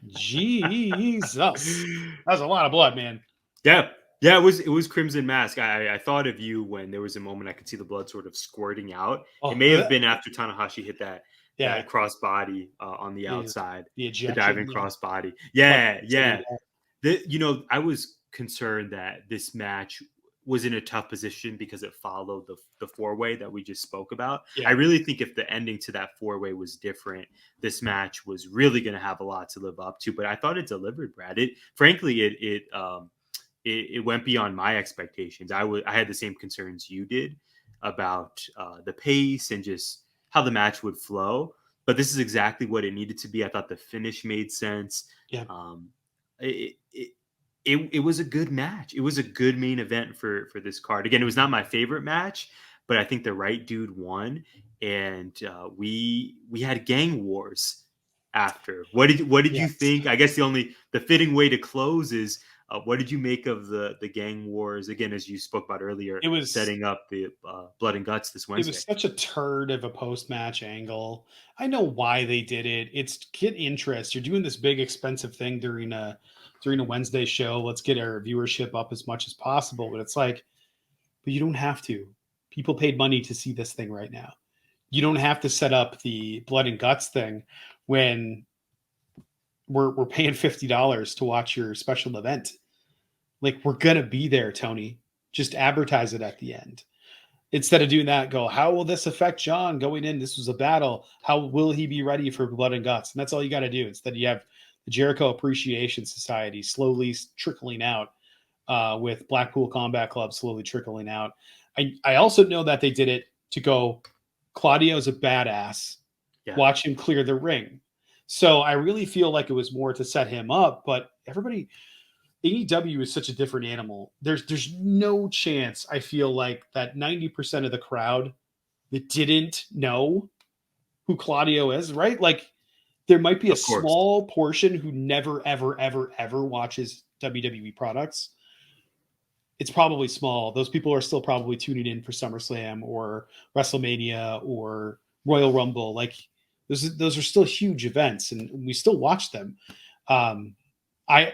Speaker 1: Jesus. That was a lot of blood, man.
Speaker 2: Yeah. Yeah, it was Crimson Mask. I thought of you when there was a moment I could see the blood sort of squirting out. It may have been after Tanahashi hit that cross body on the outside, the diving cross body. Yeah. I was concerned that this match was in a tough position because it followed the four-way that we just spoke about. Yeah. I really think if the ending to that four-way was different, this match was really going to have a lot to live up to. But I thought it delivered, Brad. It went beyond my expectations. I had the same concerns you did about the pace and just how the match would flow. but this is exactly what it needed to be. I thought the finish made sense.
Speaker 1: Yeah.
Speaker 2: Um, it, it, it was a good match. It was a good main event for this card. Again, it was not my favorite match, but I think the right dude won, and we had gang wars after. What did you
Speaker 1: Yes.
Speaker 2: think? I guess the fitting way to close is what did you make of the gang wars? Again, as you spoke about earlier,
Speaker 1: It was
Speaker 2: setting up the blood and guts this
Speaker 1: it was
Speaker 2: Wednesday.
Speaker 1: such a turd of a post-match angle. I know why they did it. It's get interest. You're doing this big expensive thing during a Wednesday show. Let's get our viewership up as much as possible. But it's like, but you don't have to. People paid money to see this thing right now. You don't have to set up the blood and guts thing when we're paying $50 to watch your special event. Like, we're gonna be there, Tony. Just advertise it at the end. Instead of doing that, go, how will this affect John going in? This was a battle. How will he be ready for blood and guts? And that's all you got to do. Instead, you have the Jericho Appreciation Society slowly trickling out, with Blackpool Combat Club slowly trickling out. I also know that they did it to go, Claudio's a badass.
Speaker 2: Yeah,
Speaker 1: Watch him clear the ring. So I really feel like it was more to set him up, but everybody, AEW is such a different animal. There's no chance, I feel like, that 90% of the crowd that didn't know who Claudio is, right? Like, there might be a
Speaker 2: of course.
Speaker 1: small portion who never ever ever ever watches WWE products. It's probably small. Those people are still probably tuning in for SummerSlam or WrestleMania or Royal Rumble. Like, those are still huge events, and we still watch them. Um, I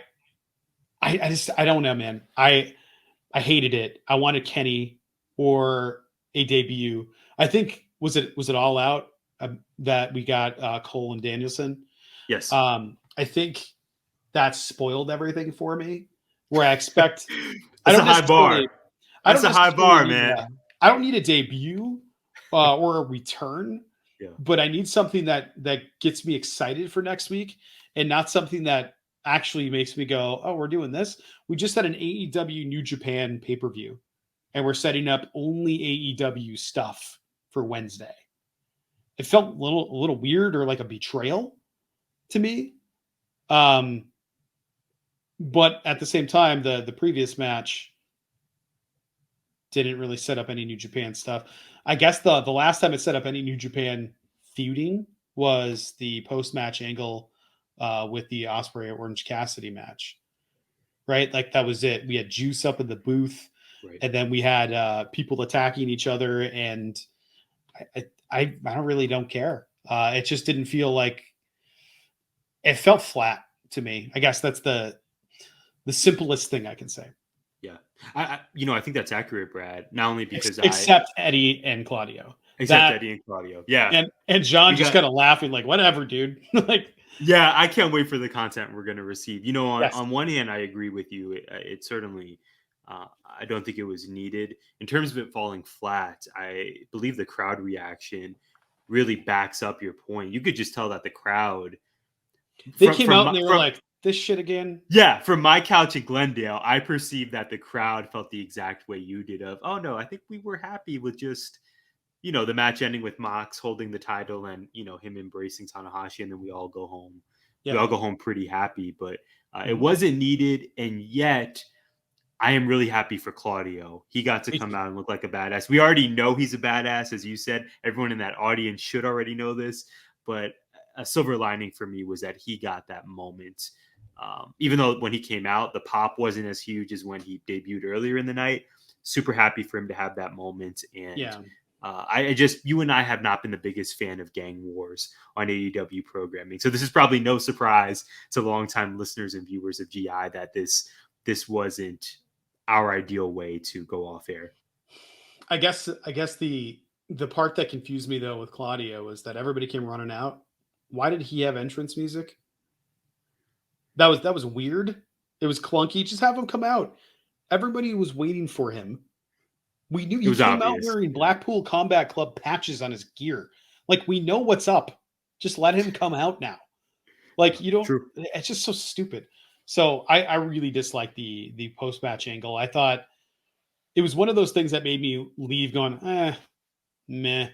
Speaker 1: I just, I don't know, man. I hated it. I wanted Kenny or a debut. I think, was it All Out, that we got Cole and Danielson.
Speaker 2: Yes.
Speaker 1: I think that spoiled everything for me. Where I expect, I
Speaker 2: That's a
Speaker 1: don't
Speaker 2: high bar.
Speaker 1: necessarily, I
Speaker 2: That's
Speaker 1: don't
Speaker 2: a high
Speaker 1: necessarily
Speaker 2: bar,
Speaker 1: need
Speaker 2: man.
Speaker 1: that. I don't need a debut or a return,
Speaker 2: Yeah.
Speaker 1: but I need something that gets me excited for next week, and not something that actually makes me go, "Oh, we're doing this." We just had an AEW New Japan pay-per-view, and we're setting up only AEW stuff for Wednesday. It felt a little weird, or like a betrayal to me. Um, but at the same time, the previous match didn't really set up any New Japan stuff. I guess the last time it set up any New Japan feuding was the post match angle, with the Osprey Orange Cassidy match, right? Like, that was it. We had Juice up in the booth,
Speaker 2: Right.
Speaker 1: and then we had people attacking each other, and I don't care. It just didn't feel like, it felt flat to me. I guess that's the simplest thing I can say.
Speaker 2: Yeah. I think that's accurate, Brad. Not only because
Speaker 1: Except Eddie and Claudio.
Speaker 2: except
Speaker 1: That,
Speaker 2: Eddie and Claudio. Yeah.
Speaker 1: and John
Speaker 2: We
Speaker 1: just
Speaker 2: got
Speaker 1: kind of laughing, like, whatever, dude. Like,
Speaker 2: Yeah, I can't wait for the content we're going to receive. On
Speaker 1: yes,
Speaker 2: on one hand, I agree with you. It certainly, I don't think it was needed. In terms of it falling flat, I believe the crowd reaction really backs up your point. You could just tell that the crowd
Speaker 1: they
Speaker 2: from
Speaker 1: came out and they were
Speaker 2: from
Speaker 1: like, this shit again.
Speaker 2: yeah, from my couch in Glendale, I perceived that the crowd felt the exact way you did of, oh no, I think we were happy with just, the match ending with Mox holding the title and, him embracing Tanahashi, and then we all go home. We
Speaker 1: Yep.
Speaker 2: all go home pretty happy, but it
Speaker 1: Mhm.
Speaker 2: wasn't needed. And yet I am really happy for Claudio. He got to
Speaker 1: Me
Speaker 2: come
Speaker 1: too.
Speaker 2: out and look like a badass. We already know he's a badass, as you said. Everyone in that audience should already know this, but a silver lining for me was that he got that moment. Even though when he came out, the pop wasn't as huge as when he debuted earlier in the night. Super happy for him to have that moment. And
Speaker 1: Yeah.
Speaker 2: I just, you and I have not been the biggest fan of gang wars on AEW programming. So this is probably no surprise to longtime listeners and viewers of GI that this wasn't our ideal way to go off air.
Speaker 1: I guess the part that confused me though with Claudio was that everybody came running out. Why did he have entrance music? That was weird. It was clunky. Just have him come out. Everybody was waiting for him. We knew
Speaker 2: It
Speaker 1: he
Speaker 2: was
Speaker 1: came out
Speaker 2: obvious.
Speaker 1: wearing
Speaker 2: Yeah.
Speaker 1: Blackpool Combat Club patches on his gear. Like, we know what's up. Just let him come out now. Like, you don't.
Speaker 2: True.
Speaker 1: It's just so stupid. So I really dislike the post match angle. I thought it was one of those things that made me leave going, meh.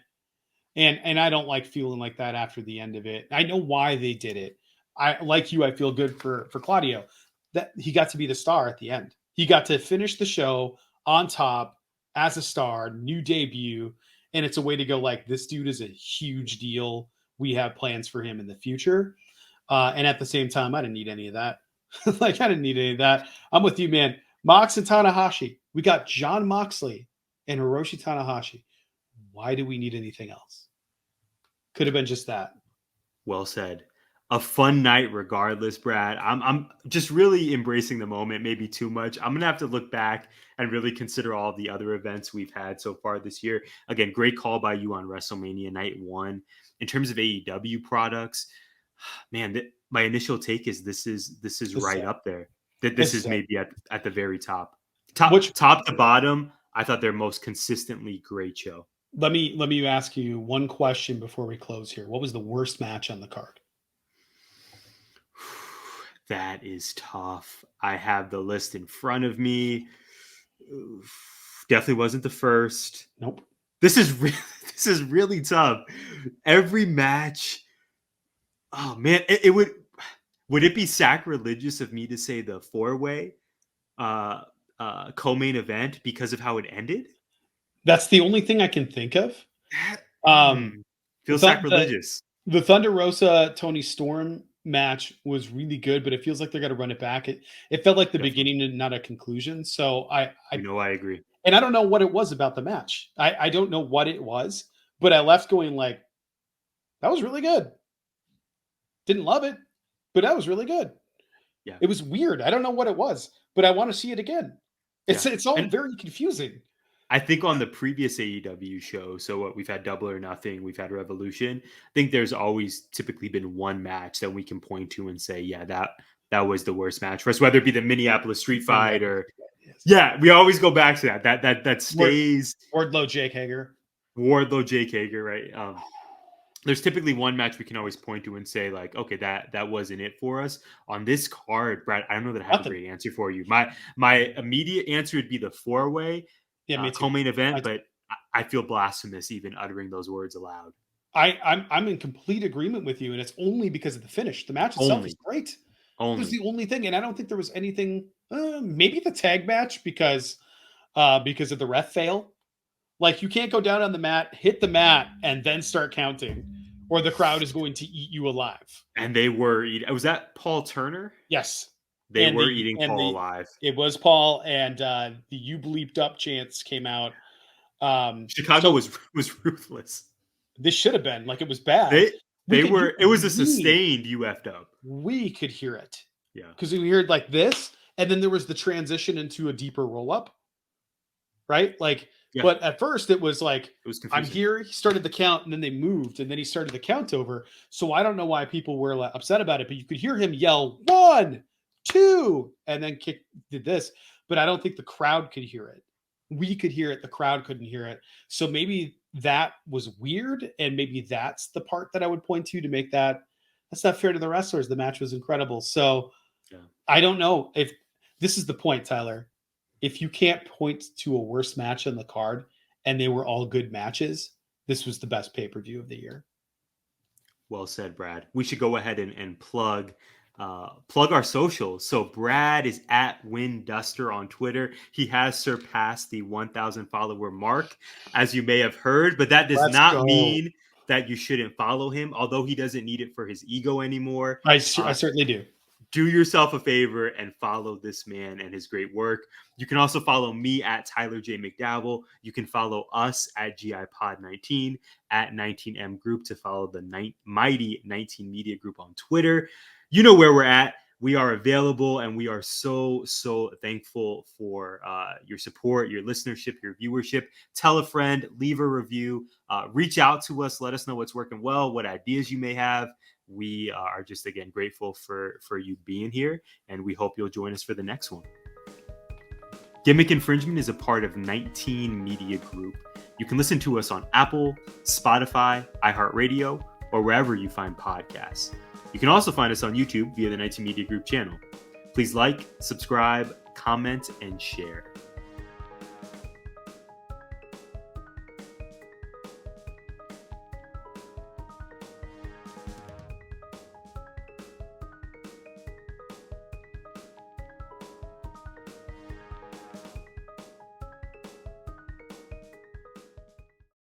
Speaker 1: And I don't like feeling like that after the end of it. I know why they did it. I like you. I feel good for Claudio that he got to be the star at the end. He got to finish the show on top as a star, new debut, and it's a way to go. Like this dude is a huge deal. We have plans for him in the future, and at the same time, I didn't need any of that. Like I didn't need any of that. I'm with you, man. Mox and Tanahashi. We got Jon Moxley and Hiroshi Tanahashi. Why do we need anything else? Could have been just that.
Speaker 2: Well said. A fun night regardless, Brad. I'm just really embracing the moment, maybe too much. I'm gonna have to look back and really consider all the other events we've had so far this year. Again, great call by you on WrestleMania Night 1. In terms of AEW products, man, my initial take is this is right up there. That this is maybe at the very top. Top to bottom, I thought their most consistently great show.
Speaker 1: Let me ask you one question before we close here. What was the worst match on the card?
Speaker 2: That is tough. I have the list in front of me. Definitely wasn't the first.
Speaker 1: Nope.
Speaker 2: This is really tough. Every match. Oh man, it would it be sacrilegious of me to say the 4-way co-main event because of how it ended?
Speaker 1: That's the only thing I can think of.
Speaker 2: Feels sacrilegious.
Speaker 1: The Thunder Rosa Tony Storm match was really good, but it feels like they're going to run it back. It felt like the beginning and not a conclusion. So I
Speaker 2: agree.
Speaker 1: And I don't know what it was about the match. I don't know what it was, but I left going like, that was really good. Didn't love it, but that was really good.
Speaker 2: Yeah.
Speaker 1: It was weird. I don't know what it was, but I want to see it again. It's all very confusing.
Speaker 2: I think on the previous AEW show, so what we've had Double or Nothing, we've had Revolution. I think there's always typically been one match that we can point to and say, yeah, that was the worst match for us, whether it be the Minneapolis Street Fight or we always go back to that stays.
Speaker 1: Wardlow Jake Hager,
Speaker 2: right? There's typically one match we can always point to and say like, okay, that wasn't it for us on this card, Brad. I don't know that I have a great answer for you. My immediate answer would be the 4-way. Co-main event, but I feel blasphemous even uttering those words aloud.
Speaker 1: I'm in complete agreement with you, and it's only because of the finish. The match itself is great. It was the only thing, and I don't think there was anything. Maybe the tag match because of the ref fail. Like you can't go down on the mat, hit the mat, and then start counting, or the crowd is going to eat you alive.
Speaker 2: And they were eating. Was that Paul Turner?
Speaker 1: Yes.
Speaker 2: They were eating Paul alive.
Speaker 1: It was Paul, and the "you bleeped up" chants came out.
Speaker 2: Chicago was ruthless.
Speaker 1: This should have been like it was bad.
Speaker 2: It was a sustained you effed up.
Speaker 1: We could hear it,
Speaker 2: because
Speaker 1: we heard like this, and then there was the transition into a deeper roll up, right? Like, but at first it was like I'm here. He started the count, and then they moved, and then he started the count over. So I don't know why people were upset about it, but you could hear him yell 1, 2, and then did this, but I don't think the crowd could hear it. We could hear it, the crowd couldn't hear it. So maybe that was weird, and maybe that's the part that I would point to make that's not fair to the wrestlers. The match was incredible. So I don't know if this is the point, Tyler. If you can't point to a worse match on the card and they were all good matches, this was the best pay-per-view of the year.
Speaker 2: Well said, Brad. We should go ahead and plug our socials. So Brad is at WinDuster on Twitter. He has surpassed the 1,000 follower mark, as you may have heard, but that does not mean that you shouldn't follow him, although he doesn't need it for his ego anymore.
Speaker 1: I certainly do.
Speaker 2: Do yourself a favor and follow this man and his great work. You can also follow me at Tyler J. McDowell. You can follow us at GIPod19, at 19M Group to follow the mighty 19 Media Group on Twitter. You know where we're at. We are available, and we are so thankful for your support, your listenership, your viewership. Tell a friend, leave a review, reach out to us. Let us know what's working well, what ideas you may have. We are just, again, grateful for you being here, and we hope you'll join us for the next one. Gimmick Infringement is a part of 19 Media Group. You can listen to us on Apple, Spotify, iHeartRadio, or wherever you find podcasts. You can also find us on YouTube via the 19 Media Group channel. Please like, subscribe, comment, and share.